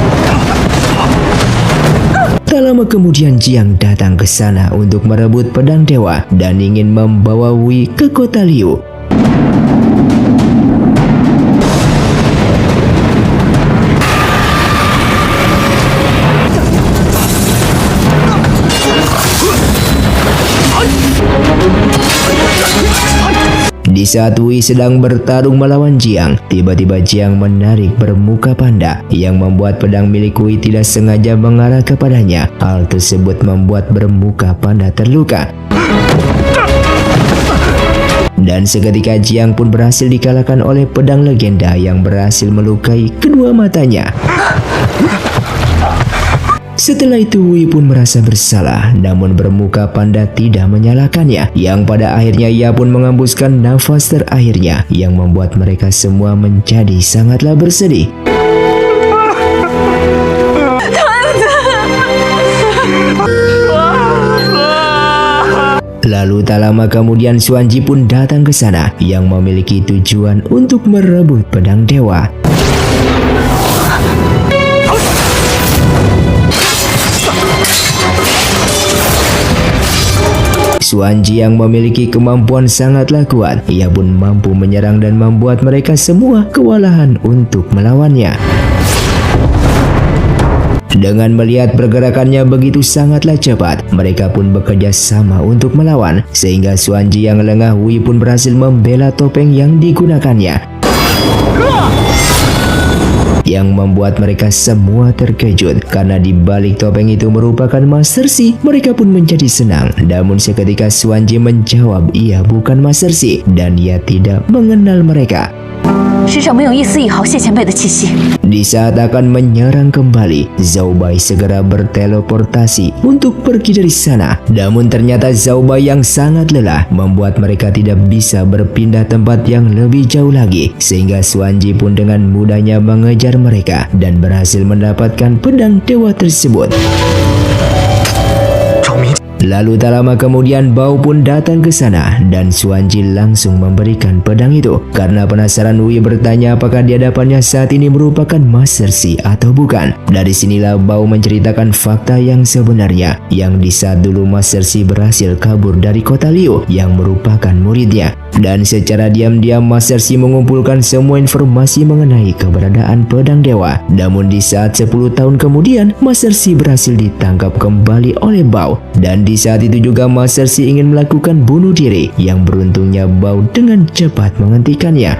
Tak lama kemudian Jiang datang ke sana untuk merebut pedang dewa dan ingin membawa Wui ke kota Liu. Di saat Wui sedang bertarung melawan Jiang, tiba-tiba Jiang menarik bermuka panda yang membuat pedang milik Wui tidak sengaja mengarah kepadanya. Hal tersebut membuat bermuka panda terluka. Dan seketika Jiang pun berhasil dikalahkan oleh pedang legenda yang berhasil melukai kedua matanya. Setelah itu Wui pun merasa bersalah, namun bermuka panda tidak menyalahkannya, yang pada akhirnya ia pun mengembuskan nafas terakhirnya yang membuat mereka semua menjadi sangatlah bersedih. Lalu tak lama kemudian Xuanji pun datang ke sana yang memiliki tujuan untuk merebut pedang dewa. Xuanji yang memiliki kemampuan sangatlah kuat, ia pun mampu menyerang dan membuat mereka semua kewalahan untuk melawannya. Dengan melihat pergerakannya begitu sangatlah cepat, mereka pun bekerja sama untuk melawan, sehingga Xuanji yang lengah Wui pun berhasil membela topeng yang digunakannya, yang membuat mereka semua terkejut karena di balik topeng itu merupakan Master Shi. Mereka pun menjadi senang, namun seketika Xuanji menjawab ia bukan Master Shi dan ia tidak mengenal mereka. 身上没有一丝一毫谢前辈的气息。 Di saat akan menyerang kembali, Zhao Bai segera berteleportasi untuk pergi dari sana. Namun ternyata Zhao Bai yang sangat lelah membuat mereka tidak bisa berpindah tempat yang lebih jauh lagi, sehingga Xuanji pun dengan mudahnya mengejar mereka dan berhasil mendapatkan pedang dewa tersebut. Lalu tak lama kemudian Bao pun datang ke sana dan Xuanji langsung memberikan pedang itu. Karena penasaran, Wui bertanya apakah di hadapannya saat ini merupakan Master Shi atau bukan. Dari sinilah Bao menceritakan fakta yang sebenarnya, yang di saat dulu Master Shi berhasil kabur dari kota Liu yang merupakan muridnya. Dan secara diam-diam Master Shi mengumpulkan semua informasi mengenai keberadaan pedang dewa. Namun di saat 10 tahun kemudian Master Shi berhasil ditangkap kembali oleh Bao. Dan di saat itu juga Master Shi ingin melakukan bunuh diri, yang beruntungnya Bao dengan cepat menghentikannya.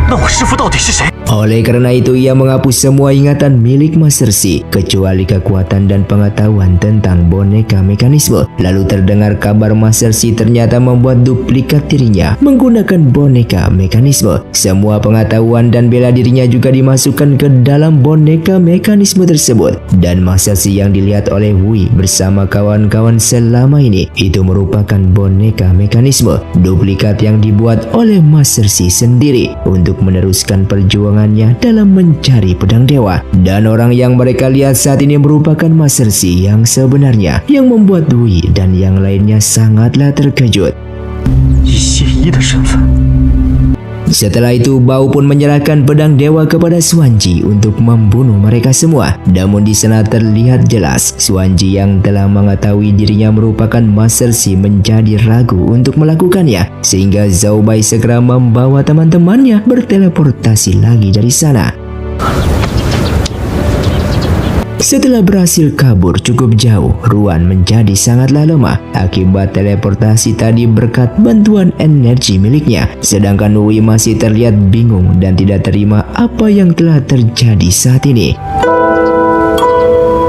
那我师父到底是谁？ Oleh karena itu ia menghapus semua ingatan milik Master Shi kecuali kekuatan dan pengetahuan tentang boneka mekanisme. Lalu terdengar kabar Master Shi ternyata membuat duplikat dirinya menggunakan boneka mekanisme. Semua pengetahuan dan bela dirinya juga dimasukkan ke dalam boneka mekanisme tersebut. Dan Master Shi yang dilihat oleh Wui bersama kawan-kawan selama ini itu merupakan boneka mekanisme duplikat yang dibuat oleh Master Shi sendiri untuk meneruskan perjuangannya dalam mencari pedang dewa. Dan orang yang mereka lihat saat ini merupakan Master Shi yang sebenarnya, yang membuat Wui dan yang lainnya sangatlah terkejut. 以谢一的身份。 Setelah itu Bao pun menyerahkan pedang dewa kepada Xuanji untuk membunuh mereka semua. Namun di sana terlihat jelas Xuanji yang telah mengetahui dirinya merupakan Master Shi menjadi ragu untuk melakukannya, sehingga Zhao Bai segera membawa teman-temannya berteleportasi lagi dari sana. Setelah berhasil kabur cukup jauh, Ruan menjadi sangatlah lemah akibat teleportasi tadi berkat bantuan energi miliknya. Sedangkan Wui masih terlihat bingung dan tidak terima apa yang telah terjadi saat ini.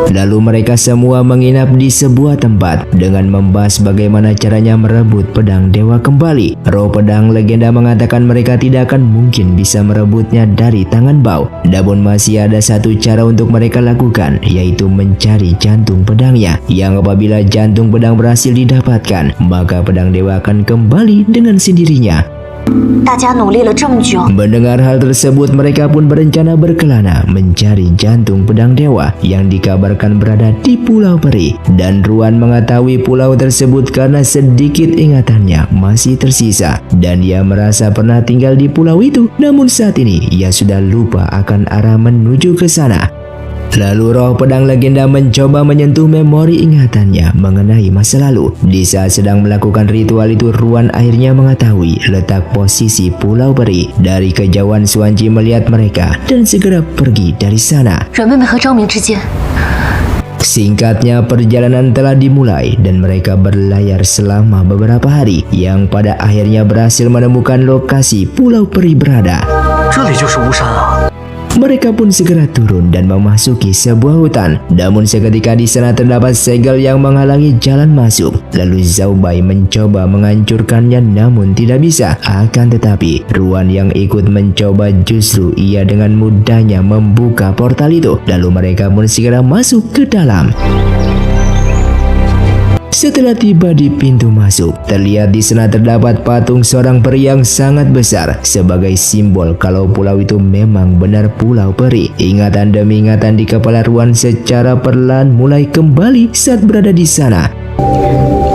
Lalu mereka semua menginap di sebuah tempat dengan membahas bagaimana caranya merebut pedang dewa kembali. Roh pedang legenda mengatakan mereka tidak akan mungkin bisa merebutnya dari tangan Bao. Namun masih ada satu cara untuk mereka lakukan, yaitu mencari jantung pedangnya, yang apabila jantung pedang berhasil didapatkan, maka pedang dewa akan kembali dengan sendirinya. 大家努力了这么久， Mendengar hal tersebut, mereka pun berencana berkelana mencari jantung pedang dewa yang dikabarkan berada di Pulau Peri. Dan Ruan mengetahui pulau tersebut karena sedikit ingatannya masih tersisa, dan ia merasa pernah tinggal di pulau itu. Namun saat ini ia sudah lupa akan arah menuju ke sana. Lalu roh pedang legenda mencoba menyentuh memori ingatannya mengenai masa lalu. Di saat sedang melakukan ritual itu, Ruan akhirnya mengetahui letak posisi Pulau Peri. Dari kejauhan Xuanji melihat mereka dan segera pergi dari sana. 阮妹妹和张明之间， Singkatnya, perjalanan telah dimulai dan mereka berlayar selama beberapa hari, yang pada akhirnya berhasil menemukan lokasi Pulau Peri berada. 这里就是巫山啊！ Mereka pun segera turun dan memasuki sebuah hutan. Namun seketika di sana terdapat segel yang menghalangi jalan masuk. Lalu Zhao Bai mencoba menghancurkannya, namun tidak bisa. Akan tetapi Ruan yang ikut mencoba, justru ia dengan mudahnya membuka portal itu. Lalu mereka pun segera masuk ke dalam. Setelah tiba di pintu masuk, terlihat di sana terdapat patung seorang peri yang sangat besar sebagai simbol kalau pulau itu memang benar Pulau Peri. Ingatan demi ingatan di kepala Ruan secara perlahan mulai kembali saat berada di sana.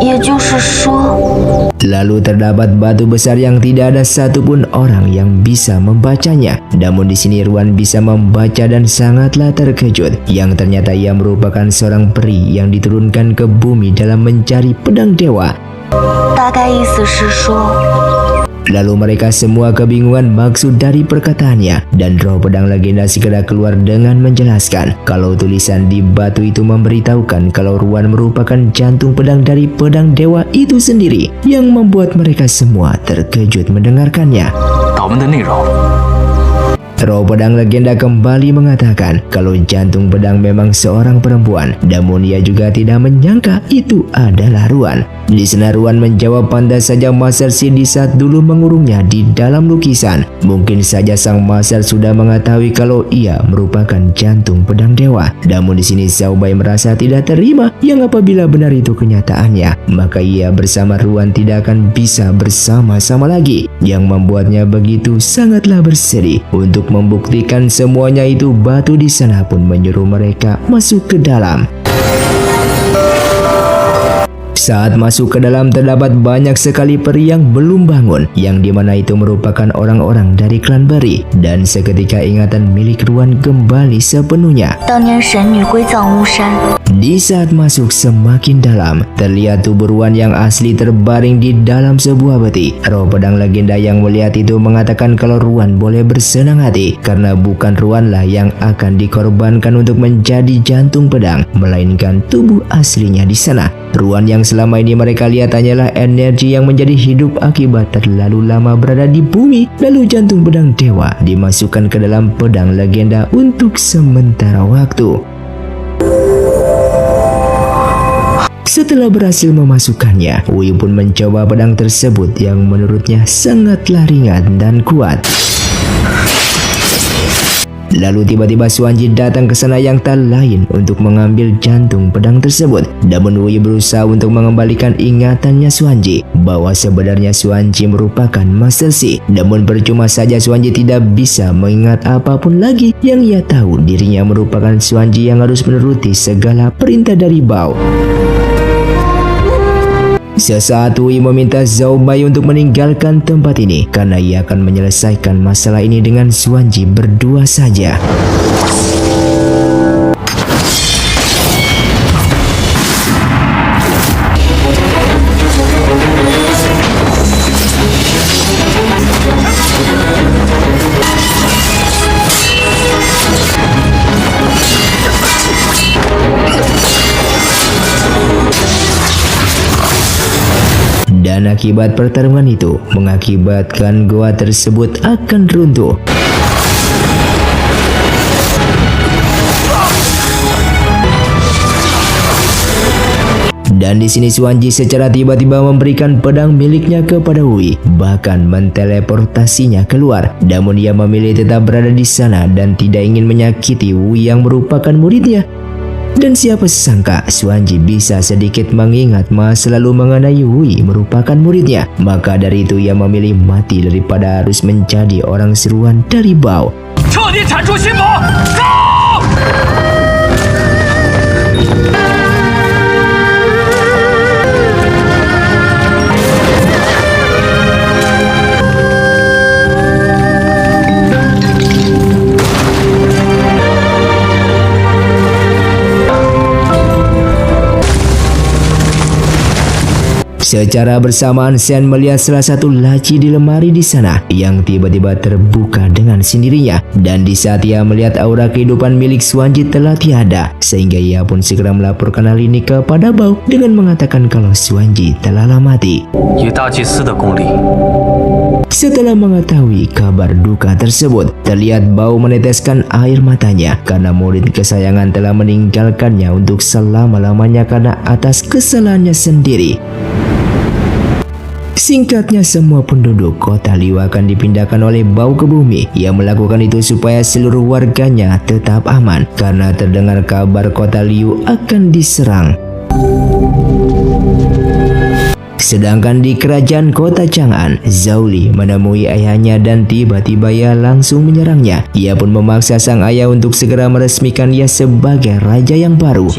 也就是说， Lalu terdapat batu besar yang tidak ada satupun orang yang bisa membacanya. Namun di sini Ruan bisa membaca dan sangatlah terkejut, yang ternyata ia merupakan seorang peri yang diturunkan ke bumi dalam mencari pedang dewa. 大概意思是说， Lalu mereka semua kebingungan maksud dari perkataannya, dan roh pedang legenda segera keluar dengan menjelaskan kalau tulisan di batu itu memberitahukan kalau Ruan merupakan jantung pedang dari pedang dewa itu sendiri, yang membuat mereka semua terkejut mendengarkannya. 祷文的内容 Roh pedang legenda kembali mengatakan kalau jantung pedang memang seorang perempuan, namun ia juga tidak menyangka itu adalah Ruan. Di sana Ruan menjawab pantas saja Master Si di saat dulu mengurungnya di dalam lukisan. Mungkin saja sang Master sudah mengetahui kalau ia merupakan jantung pedang dewa. Namun di sini Zhao Bai merasa tidak terima, yang apabila benar itu kenyataannya, maka ia bersama Ruan tidak akan bisa bersama-sama lagi, yang membuatnya begitu sangatlah bersedih. Untuk membuktikan semuanya itu, batu di sana pun menyuruh mereka masuk ke dalam. Saat masuk ke dalam, terdapat banyak sekali peri yang belum bangun, yang dimana itu merupakan orang-orang dari klan Peri. Dan seketika ingatan milik Ruan kembali sepenuhnya. 当年神女归葬巫山， Di saat masuk semakin dalam, terlihat tubuh Ruan yang asli terbaring di dalam sebuah peti. Roh pedang legenda yang melihat itu mengatakan kalau Ruan boleh bersenang hati, karena bukan Ruanlah yang akan dikorbankan untuk menjadi jantung pedang, melainkan tubuh aslinya di sana. Ruan yang selama ini mereka lihat hanyalah energi yang menjadi hidup akibat terlalu lama berada di bumi. Lalu jantung pedang dewa dimasukkan ke dalam pedang legenda untuk sementara waktu. Setelah berhasil memasukkannya, Wei pun mencoba pedang tersebut yang menurutnya sangatlah ringan dan kuat. Lalu tiba-tiba Xuanji datang ke sana yang tak lain untuk mengambil jantung pedang tersebut. Namun Wei berusaha untuk mengembalikan ingatannya Xuanji bahwa sebenarnya Xuanji merupakan Master Si. Namun percuma saja, Xuanji tidak bisa mengingat apapun lagi. Yang ia tahu dirinya merupakan Xuanji yang harus menuruti segala perintah dari Bao. Sesaat Wei meminta Zhao Bai untuk meninggalkan tempat ini karena ia akan menyelesaikan masalah ini dengan Xuanji berdua saja. Dan akibat pertarungan itu mengakibatkan goa tersebut akan runtuh. Dan di sini Xuanji secara tiba-tiba memberikan pedang miliknya kepada Wui, bahkan menteleportasinya keluar. Namun ia memilih tetap berada di sana dan tidak ingin menyakiti Wui yang merupakan muridnya. Dan siapa sangka Xuanji bisa sedikit mengingat masa lalu mengenai Wui merupakan muridnya. Maka dari itu ia memilih mati daripada harus menjadi orang seruan dari Bao. 彻底铲除心魔，走！ Secara bersamaan Shen melihat salah satu laci di lemari di sana yang tiba-tiba terbuka dengan sendirinya, dan di saat ia melihat aura kehidupan milik Xuanji telah tiada, sehingga ia pun segera melaporkan hal ini kepada Bao dengan mengatakan kalau Xuanji telah mati. 以大祭司的功力， Setelah mengetahui kabar duka tersebut, terlihat Bao meneteskan air matanya karena murid kesayangan telah meninggalkannya untuk selama-lamanya karena atas kesalahannya sendiri. Singkatnya, semua penduduk kota Liu akan dipindahkan oleh Bao ke bumi. Ia melakukan itu supaya seluruh warganya tetap aman karena terdengar kabar kota Liu akan diserang. Sedangkan di kerajaan kota Chang'an, Zhao Li menemui ayahnya dan tiba-tiba ia langsung menyerangnya. Ia pun memaksa sang ayah untuk segera meresmikan ia sebagai raja yang baru.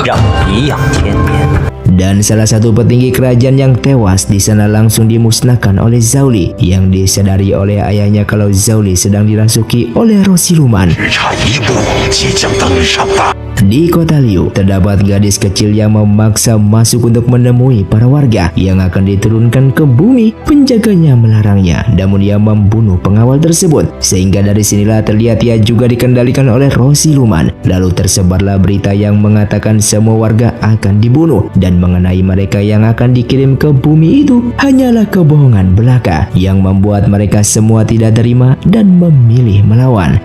让颐养天年。 Dan salah satu petinggi kerajaan yang tewas di sana langsung dimusnahkan oleh Zhao Li, yang disadari oleh ayahnya kalau Zhao Li sedang dirasuki oleh roh siluman. 只差一步，即将登上大。 Di kota Liu, terdapat gadis kecil yang memaksa masuk untuk menemui para warga yang akan diturunkan ke bumi. Penjaganya melarangnya, namun ia membunuh pengawal tersebut. Sehingga dari sinilah terlihat ia juga dikendalikan oleh roh siluman. Lalu tersebarlah berita yang mengatakan semua warga akan dibunuh, dan mengenai mereka yang akan dikirim ke bumi itu hanyalah kebohongan belaka yang membuat mereka semua tidak terima dan memilih melawan.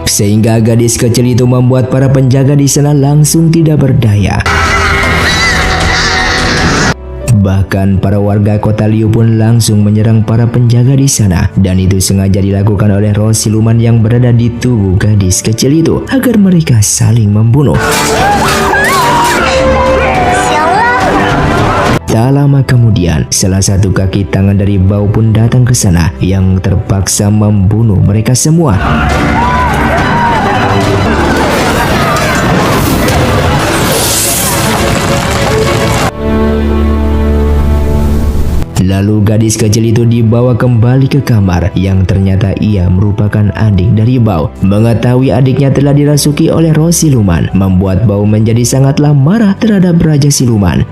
Sehingga gadis kecil itu membuat para penjaga di sana langsung tidak berdaya. Bahkan para warga kota Liu pun langsung menyerang para penjaga di sana, dan itu sengaja dilakukan oleh roh siluman yang berada di tubuh gadis kecil itu agar mereka saling membunuh. Tak lama kemudian, salah satu kaki tangan dari Bao pun datang ke sana yang terpaksa membunuh mereka semua. Lalu gadis kecil itu dibawa kembali ke kamar yang ternyata ia merupakan adik dari Bao. Mengetahui adiknya telah dirasuki oleh roh siluman membuat Bao menjadi sangatlah marah terhadap Raja Siluman.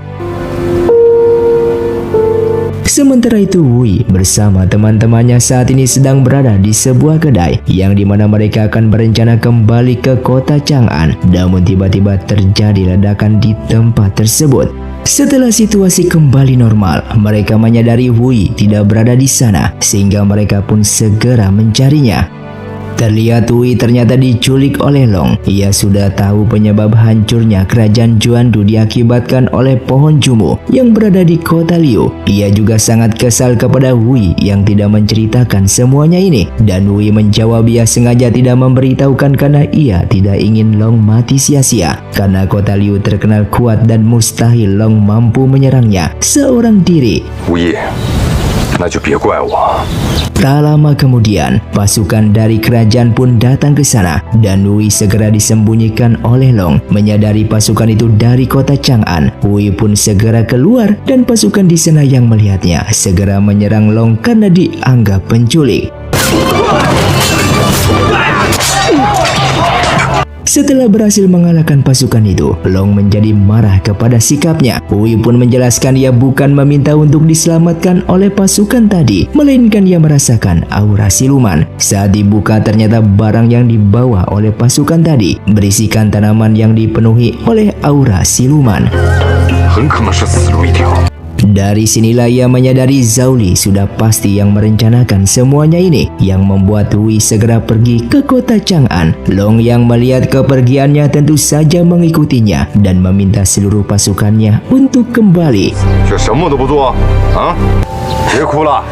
Sementara itu Wui bersama teman-temannya saat ini sedang berada di sebuah kedai yang dimana mereka akan berencana kembali ke kota Chang'an. Namun tiba-tiba terjadi ledakan di tempat tersebut. Setelah situasi kembali normal, mereka menyadari Wui tidak berada di sana sehingga mereka pun segera mencarinya. Terlihat Wui ternyata diculik oleh Long. Ia sudah tahu penyebab hancurnya kerajaan Juandu diakibatkan oleh pohon Jumu yang berada di kota Liu. Ia juga sangat kesal kepada Wui yang tidak menceritakan semuanya ini. Dan Wui menjawab ia sengaja tidak memberitahukan karena ia tidak ingin Long mati sia-sia. Karena kota Liu terkenal kuat dan mustahil Long mampu menyerangnya seorang diri. 无业，那就别怪我。 Tak lama kemudian, pasukan dari kerajaan pun datang ke sana dan Wui segera disembunyikan oleh Long. Menyadari pasukan itu dari kota Chang'an, Wui pun segera keluar dan pasukan di sana yang melihatnya segera menyerang Long karena dianggap penculik. Setelah berhasil mengalahkan pasukan itu, Long menjadi marah kepada sikapnya. Wui pun menjelaskan ia bukan meminta untuk diselamatkan oleh pasukan tadi, melainkan ia merasakan aura siluman. Saat dibuka ternyata barang yang dibawa oleh pasukan tadi berisikan tanaman yang dipenuhi oleh aura siluman. 很可能是死路一条。Dari sinilah ia menyadari Zhao Li sudah pasti yang merencanakan semuanya ini, yang membuat Hui segera pergi ke kota Chang'an. Long yang melihat kepergiannya tentu saja mengikutinya dan meminta seluruh pasukannya untuk kembali. 这什么都不做啊？别哭了。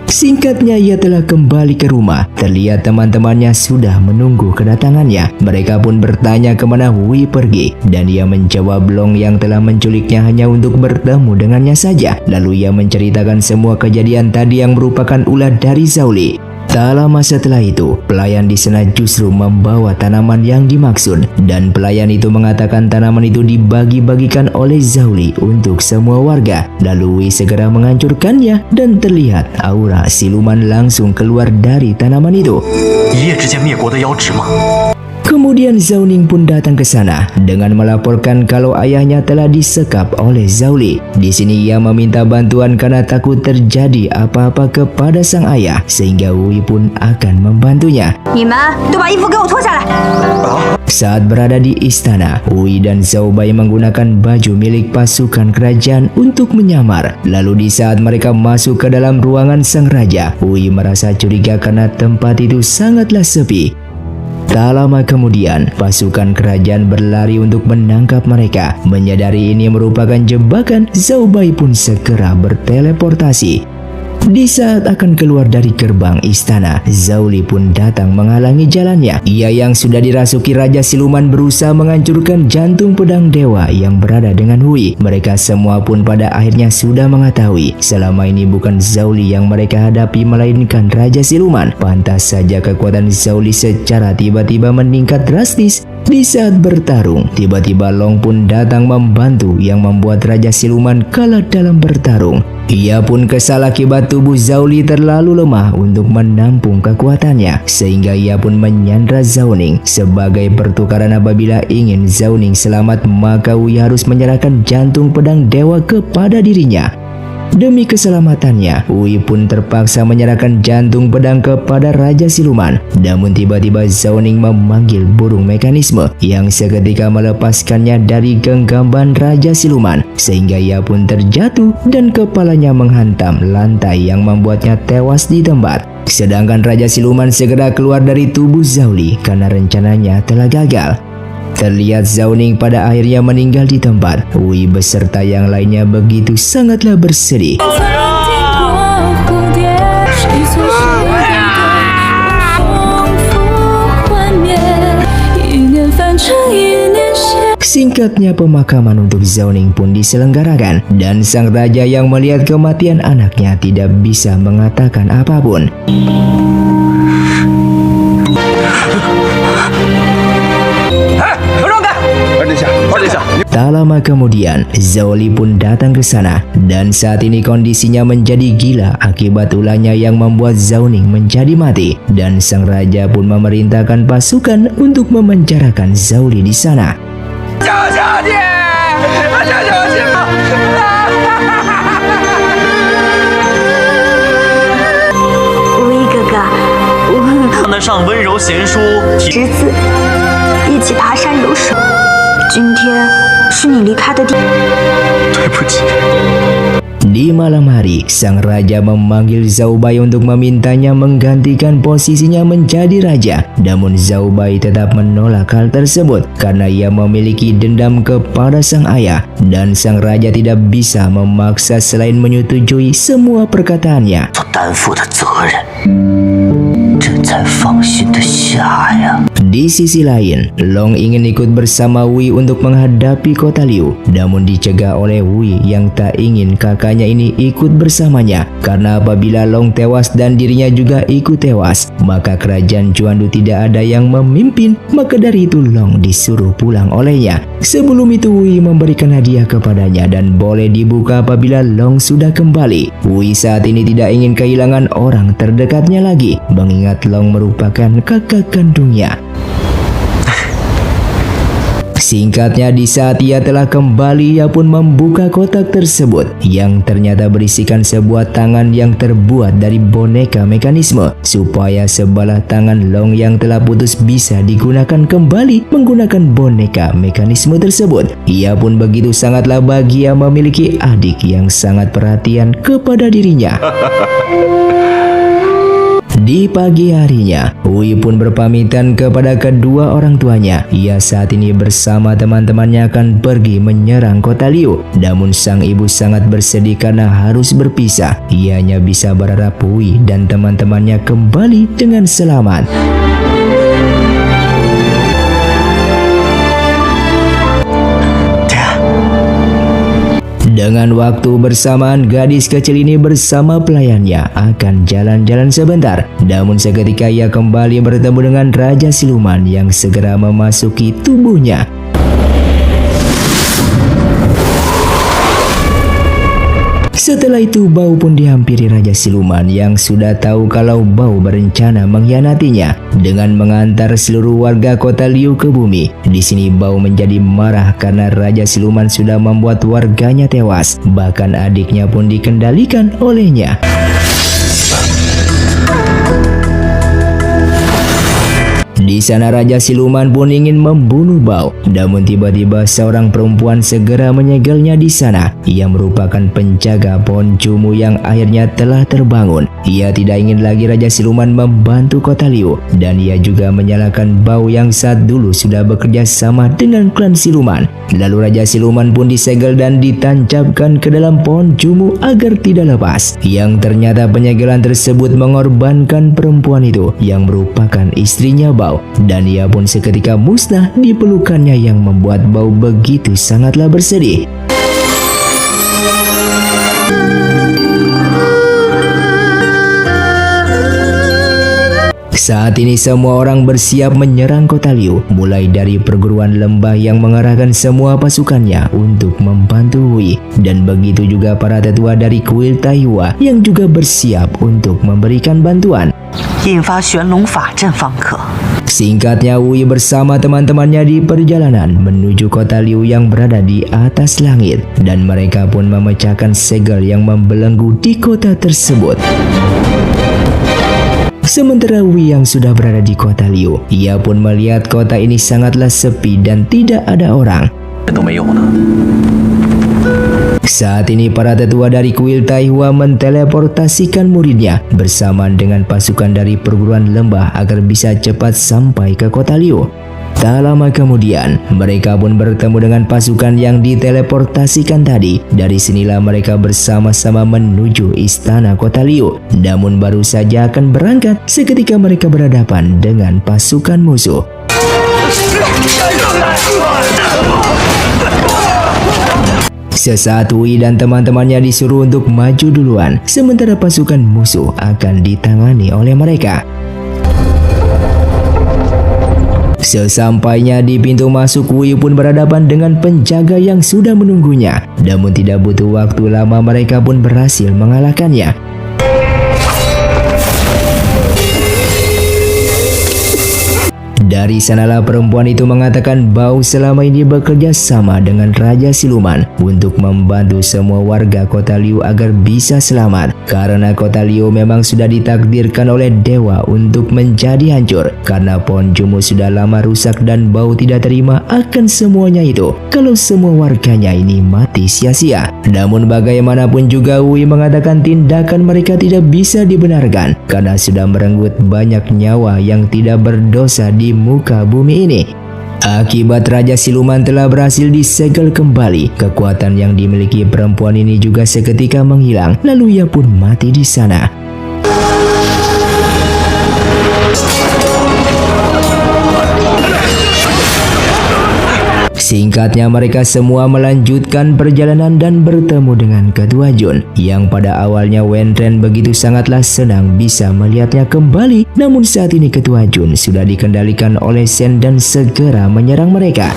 Singkatnya ia telah kembali ke rumah. Terlihat teman-temannya sudah menunggu kedatangannya. Mereka pun bertanya kemana Hui pergi, dan ia menjawab Long yang telah menculiknya hanya untuk bertemu dengannya saja. Lalu ia menceritakan semua kejadian tadi yang merupakan ulah dari Zhao Li. Tak lama setelah itu, pelayan di sana justru membawa tanaman yang dimaksud, dan pelayan itu mengatakan tanaman itu dibagi-bagikan oleh Zhao Li untuk semua warga. Lalu Hui segera menghancurkannya dan terlihat aura siluman langsung keluar dari tanaman itu. 一夜之间灭国的妖质吗？ Kemudian Zhao Ning pun datang ke sana dengan melaporkan kalau ayahnya telah disekap oleh Zhao Li. Di sini ia meminta bantuan karena takut terjadi apa-apa kepada sang ayah, sehingga Hui pun akan membantunya. 你们都把衣服给我脱下来！ Saat berada di istana, Hui dan Zhao Bai menggunakan baju milik pasukan kerajaan untuk menyamar. Lalu di saat mereka masuk ke dalam ruangan sang raja, Hui merasa curiga karena tempat itu sangatlah sepi. Tak lama kemudian, pasukan kerajaan berlari untuk menangkap mereka. Menyadari ini merupakan jebakan, Zhao Bai pun segera berteleportasi. Di saat akan keluar dari gerbang istana, Zhao Li pun datang menghalangi jalannya. Ia yang sudah dirasuki Raja Siluman berusaha menghancurkan jantung pedang dewa yang berada dengan Hui. Mereka semua pun pada akhirnya sudah mengetahui selama ini bukan Zhao Li yang mereka hadapi melainkan Raja Siluman. Pantas saja kekuatan Zhao Li secara tiba-tiba meningkat drastis. Di saat bertarung, tiba-tiba Long pun datang membantu yang membuat Raja Siluman kalah dalam bertarung. Ia pun kesal akibat tubuh Zhao Li terlalu lemah untuk menampung kekuatannya, sehingga ia pun menyandra Zhao Ning. Sebagai pertukaran apabila ingin Zhao Ning selamat, maka Hui harus menyerahkan jantung pedang dewa kepada dirinya. Demi keselamatannya, Hui pun terpaksa menyerahkan jantung pedang kepada Raja Siluman. Namun tiba-tiba Zhao Ning memanggil burung mekanisme yang seketika melepaskannya dari genggaman Raja Siluman, sehingga ia pun terjatuh dan kepalanya menghantam lantai yang membuatnya tewas di tempat. Sedangkan Raja Siluman segera keluar dari tubuh Zhao Li karena rencananya telah gagal. Terlihat Zhao Ning pada akhirnya meninggal di tempat. Hui beserta yang lainnya begitu sangatlah bersedih. Singkatnya, pemakaman untuk Zhao Ning pun diselenggarakan, dan sang raja yang melihat kematian anaknya tidak bisa mengatakan apapun. Tak lama kemudian, Zhao Li pun datang ke sana, dan saat ini kondisinya menjadi gila akibat ulahnya yang membuat Zhao Ning menjadi mati, dan sang raja pun memerintahkan pasukan untuk memenjarakan Zhao Li di sana. 无一哥哥，我看得上温柔贤淑，侄子一起爬山游水。今天是你离开的第。 对不起。 Di malam hari, sang raja memanggil Zhao Bai untuk memintanya menggantikan posisinya menjadi raja. Namun Zhao Bai tetap menolak hal tersebut karena ia memiliki dendam kepada sang ayah, dan sang raja tidak bisa memaksa selain menyetujui semua perkataannya. 所担负的责任，这才放心的下呀。 Di sisi lain, Long ingin ikut bersama Hui untuk menghadapi kota Liu, namun dicegah oleh Hui yang tak ingin kakaknya ini ikut bersamanya, karena apabila Long tewas dan dirinya juga ikut tewas, maka kerajaan Juandu tidak ada yang memimpin. Maka dari itu Long disuruh pulang olehnya. Sebelum itu Hui memberikan hadiah kepadanya dan boleh dibuka apabila Long sudah kembali. Hui saat ini tidak ingin kehilangan orang terdekatnya lagi, mengingat Long merupakan kakak kandungnya. Singkatnya, di saat ia telah kembali, ia pun membuka kotak tersebut yang ternyata berisikan sebuah tangan yang terbuat dari boneka mekanisme, supaya sebelah tangan Long yang telah putus bisa digunakan kembali menggunakan boneka mekanisme tersebut. Ia pun begitu sangatlah bahagia memiliki adik yang sangat perhatian kepada dirinya. Di pagi harinya, Hui pun berpamitan kepada kedua orang tuanya. Ia saat ini bersama teman-temannya akan pergi menyerang kota Liu. Namun sang ibu sangat bersedih karena harus berpisah. Ia hanya bisa berharap Hui dan teman-temannya kembali dengan selamat. Dengan waktu bersamaan, gadis kecil ini bersama pelayannya akan jalan-jalan sebentar. Namun seketika ia kembali bertemu dengan Raja Siluman yang segera memasuki tubuhnya. Setelah itu, Bao pun dihampiri Raja Siluman yang sudah tahu kalau Bao berencana mengkhianatinya dengan mengantar seluruh warga kota Liu ke bumi. Di sini Bao menjadi marah karena Raja Siluman sudah membuat warganya tewas, bahkan adiknya pun dikendalikan olehnya. Di sana Raja Siluman pun ingin membunuh Bao, namun tiba-tiba seorang perempuan segera menyegelnya di sana. Ia merupakan penjaga pohon Cumu yang akhirnya telah terbangun. Ia tidak ingin lagi Raja Siluman membantu kota Liu, dan ia juga menyalahkan Bao yang saat dulu sudah bekerja sama dengan klan Siluman. Lalu Raja Siluman pun disegel dan ditancapkan ke dalam pohon Cumu agar tidak lepas. Yang ternyata penyegelan tersebut mengorbankan perempuan itu yang merupakan istrinya Bao. Dan ia pun seketika musnah di pelukannya yang membuat Bao begitu sangatlah bersedih. Saat ini semua orang bersiap menyerang kota Liu, mulai dari perguruan lembah yang mengerahkan semua pasukannya untuk membantu Hui, dan begitu juga para tetua dari kuil Taihua yang juga bersiap untuk memberikan bantuan. 引发玄龙法阵方可。 Singkatnya, Hui bersama teman-temannya di perjalanan menuju kota Liu yang berada di atas langit, dan mereka pun memecahkan segel yang membelenggu di kota tersebut. Sementara Hui yang sudah berada di kota Liu, ia pun melihat kota ini sangatlah sepi dan tidak ada orang. Saat ini para tetua dari kuil Taihua menteleportasikan muridnya bersamaan dengan pasukan dari perguruan lembah agar bisa cepat sampai ke kota Liu. Tak lama kemudian, mereka pun bertemu dengan pasukan yang diteleportasikan tadi. Dari sinilah mereka bersama-sama menuju istana kota Liu. Namun baru saja akan berangkat, seketika mereka berhadapan dengan pasukan musuh. Sesaat Hui dan teman-temannya disuruh untuk maju duluan, sementara pasukan musuh akan ditangani oleh mereka. Sesampainya di pintu masuk, Hui pun berhadapan dengan penjaga yang sudah menunggunya. Namun tidak butuh waktu lama, mereka pun berhasil mengalahkannya. Dari sanalah perempuan itu mengatakan Bao selama ini bekerja sama dengan Raja Siluman untuk membantu semua warga kota Liu agar bisa selamat. Karena kota Liu memang sudah ditakdirkan oleh dewa untuk menjadi hancur. Karena pohon Cumu sudah lama rusak dan Bao tidak terima akan semuanya itu kalau semua warganya ini mati sia-sia. Namun bagaimanapun juga Hui mengatakan tindakan mereka tidak bisa dibenarkan karena sudah merenggut banyak nyawa yang tidak berdosa di muka bumi ini. Akibat Raja Siluman telah berhasil disegel kembali, kekuatan yang dimiliki perempuan ini juga seketika menghilang, lalu ia pun mati di sana. Singkatnya, mereka semua melanjutkan perjalanan dan bertemu dengan Ketua Jun yang pada awalnya Wenren begitu sangatlah senang bisa melihatnya kembali. Namun saat ini Ketua Jun sudah dikendalikan oleh Shen dan segera menyerang mereka.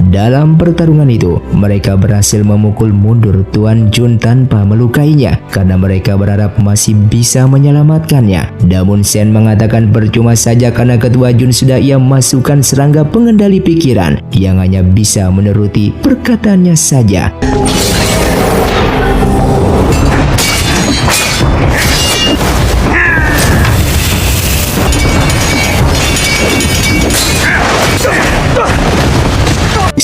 Dalam pertarungan itu, mereka berhasil memukul mundur Tuan Jun tanpa melukainya karena mereka berharap masih bisa menyelamatkannya. Namun Sen mengatakan percuma saja karena Ketua Jun sudah ia masukkan serangga pengendali pikiran yang hanya bisa menuruti perkataannya saja.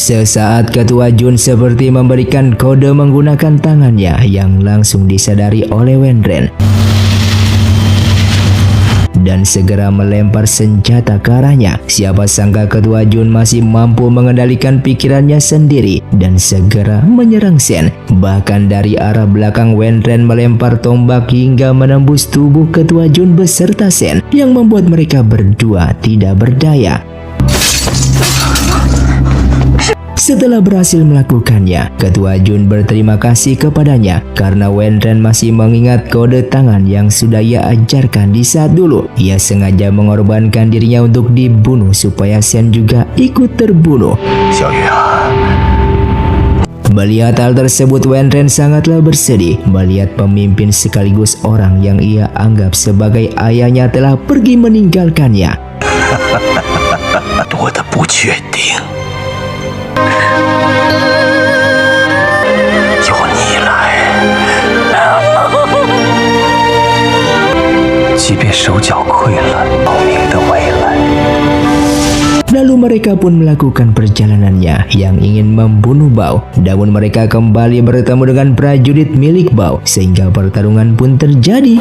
Sesaat Ketua Jun seperti memberikan kode menggunakan tangannya yang langsung disadari oleh Wenren dan segera melempar senjata ke arahnya. Siapa sangka Ketua Jun masih mampu mengendalikan pikirannya sendiri dan segera menyerang Sen. Bahkan dari arah belakang Wenren melempar tombak hingga menembus tubuh Ketua Jun beserta Sen yang membuat mereka berdua tidak berdaya. Setelah berhasil melakukannya, Ketua Jun berterima kasih kepadanya karena Wenren masih mengingat kode tangan yang sudah ia ajarkan di saat dulu. Ia sengaja mengorbankan dirinya untuk dibunuh supaya Sen juga ikut terbunuh. Melihat hal tersebut, Wenren sangatlah bersedih melihat pemimpin sekaligus orang yang ia anggap sebagai ayahnya telah pergi meninggalkannya. 我的不确定。 由你来，即便手脚溃了，光明的未来。 Lalu mereka pun melakukan perjalanannya yang ingin membunuh Bao. Namun mereka kembali bertemu dengan prajurit milik Bao sehingga pertarungan pun terjadi.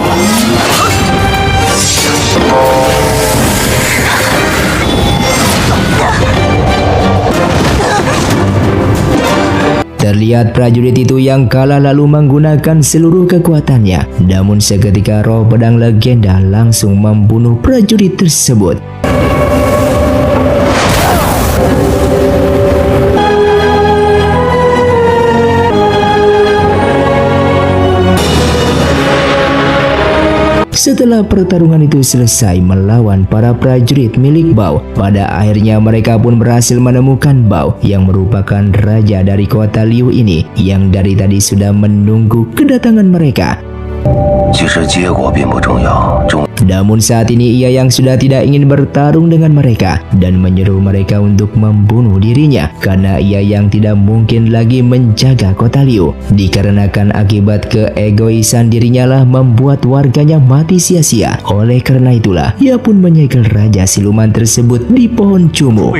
Terlihat prajurit itu yang kalah lalu menggunakan seluruh kekuatannya. Namun seketika roh pedang legenda langsung membunuh prajurit tersebut. Setelah pertarungan itu selesai melawan para prajurit milik Bao, pada akhirnya mereka pun berhasil menemukan Bao yang merupakan raja dari kota Liu ini yang dari tadi sudah menunggu kedatangan mereka. Namun saat ini ia yang sudah tidak ingin bertarung dengan mereka dan menyuruh mereka untuk membunuh dirinya karena ia yang tidak mungkin lagi menjaga kota Liu. Dikarenakan akibat keegoisan dirinya lah membuat warganya mati sia-sia. Oleh karena itulah ia pun menyegel Raja Siluman tersebut di pohon Cumu.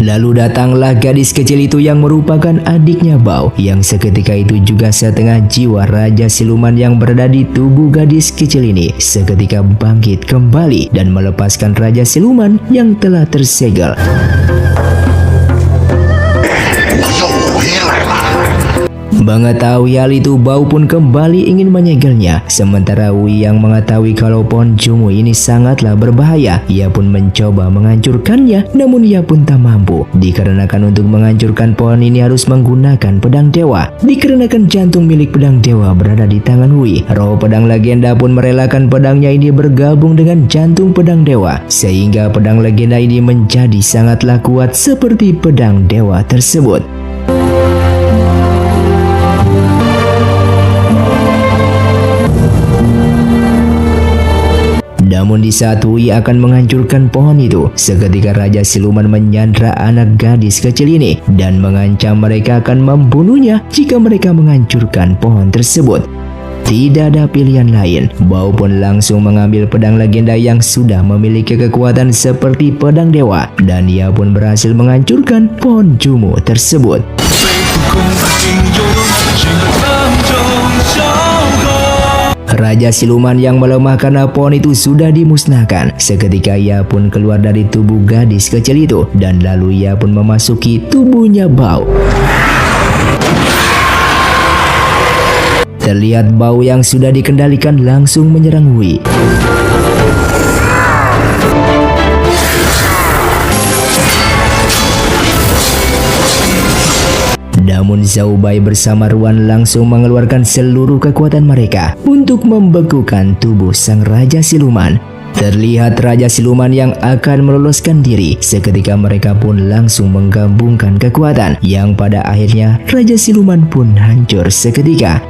Lalu datanglah gadis kecil itu yang merupakan adiknya Bao yang seketika itu juga setengah jiwa Raja Siluman yang berada di tubuh gadis kecil ini seketika bangkit kembali dan melepaskan Raja Siluman yang telah tersegel. Mengetahui hal itu, Bao pun kembali ingin menyegelnya. Sementara Wei yang mengetahui kalau pohon Cumu ini sangatlah berbahaya, ia pun mencoba menghancurkannya, namun ia pun tak mampu. Dikarenakan untuk menghancurkan pohon ini harus menggunakan pedang dewa. Dikarenakan jantung milik pedang dewa berada di tangan Wei, roh pedang legenda pun merelakan pedangnya ini bergabung dengan jantung pedang dewa, sehingga pedang legenda ini menjadi sangatlah kuat seperti pedang dewa tersebut. Namun di saat Wei akan menghancurkan pohon itu, seketika Raja Siluman menyandra anak gadis kecil ini dan mengancam mereka akan membunuhnya jika mereka menghancurkan pohon tersebut. Tidak ada pilihan lain, Bao pun langsung mengambil pedang legenda yang sudah memiliki kekuatan seperti pedang dewa dan ia pun berhasil menghancurkan pohon Cumu tersebut. Raja Siluman yang melemah karena pohon itu sudah dimusnahkan. Seketika ia pun keluar dari tubuh gadis kecil itu dan lalu ia pun memasuki tubuhnya Bao. Terlihat Bao yang sudah dikendalikan langsung menyerang Wei. Namun Zhao Bai bersama Ruan langsung mengeluarkan seluruh kekuatan mereka untuk membekukan tubuh sang Raja Siluman. Terlihat Raja Siluman yang akan meloloskan diri. Seketika mereka pun langsung menggabungkan kekuatan, yang pada akhirnya Raja Siluman pun hancur seketika.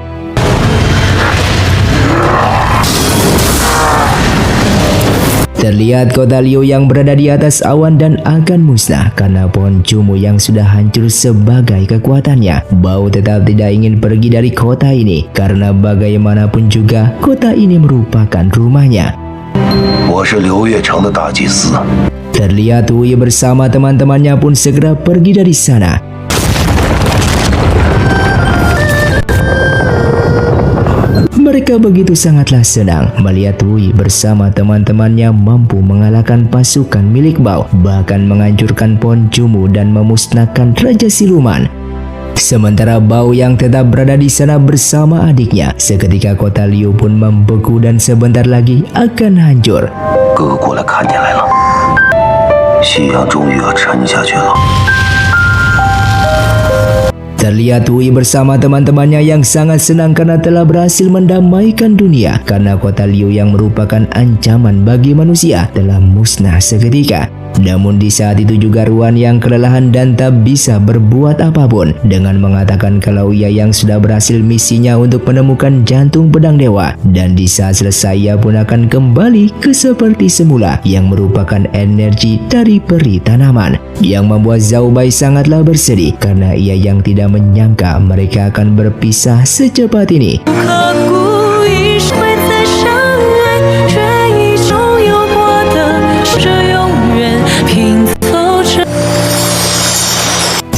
Terlihat kota Liu yang berada di atas awan dan akan musnah karena pohon Cumu yang sudah hancur sebagai kekuatannya. Bao tetap tidak ingin pergi dari kota ini karena bagaimanapun juga kota ini merupakan rumahnya. Terlihat Wei bersama teman-temannya pun segera pergi dari sana. Mereka begitu sangatlah senang melihat Wei bersama teman-temannya mampu mengalahkan pasukan milik Bao, bahkan menghancurkan pohon Cumu dan memusnahkan Raja Siluman. Sementara Bao yang tetap berada di sana bersama adiknya, seketika kota Liu pun membeku dan sebentar lagi akan hancur. Terlihat Wei bersama teman-temannya yang sangat senang karena telah berhasil mendamaikan dunia, karena kota Liu yang merupakan ancaman bagi manusia telah musnah seketika. Namun di saat itu juga Ruan yang kelelahan dan tak bisa berbuat apapun dengan mengatakan kalau ia yang sudah berhasil misinya untuk menemukan jantung pedang dewa, dan di saat selesai ia pun akan kembali ke seperti semula yang merupakan energi dari peri tanaman, yang membuat Zhao Bai sangatlah bersedih karena ia yang tidak menyangka mereka akan berpisah secepat ini.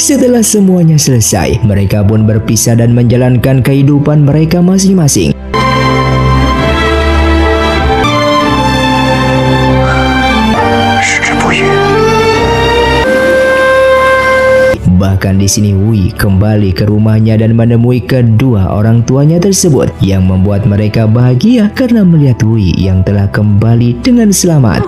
Setelah semuanya selesai, mereka pun berpisah dan menjalankan kehidupan mereka masing-masing. Bahkan di sini Wei kembali ke rumahnya dan menemui kedua orang tuanya tersebut, yang membuat mereka bahagia karena melihat Wei yang telah kembali dengan selamat.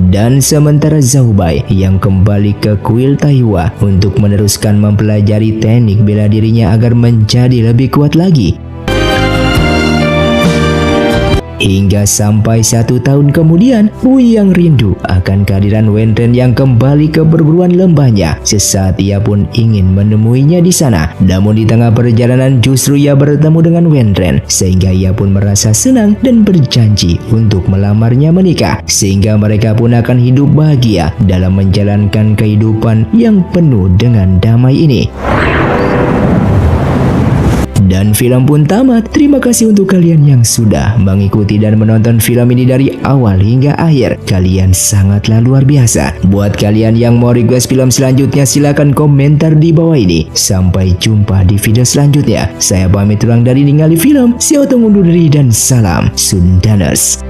Dan sementara Zhao Bai yang kembali ke kuil Taihua untuk meneruskan mempelajari teknik bela dirinya agar menjadi lebih kuat lagi. Hingga sampai 1 tahun kemudian, Wei yang rindu akan kehadiran Wenren yang kembali ke perguruan lembahnya. Sesaat ia pun ingin menemuinya di sana. Namun di tengah perjalanan justru ia bertemu dengan Wenren, sehingga ia pun merasa senang dan berjanji untuk melamarnya menikah. Sehingga mereka pun akan hidup bahagia dalam menjalankan kehidupan yang penuh dengan damai ini. Dan film pun tamat. Terima kasih untuk kalian yang sudah mengikuti dan menonton film ini dari awal hingga akhir. Kalian sangatlah luar biasa. Buat kalian yang mau request film selanjutnya, silahkan komentar di bawah ini. Sampai jumpa di video selanjutnya. Saya pamit ulang dari Ningali Film. Saya Otong undur diri dan salam Sundaners.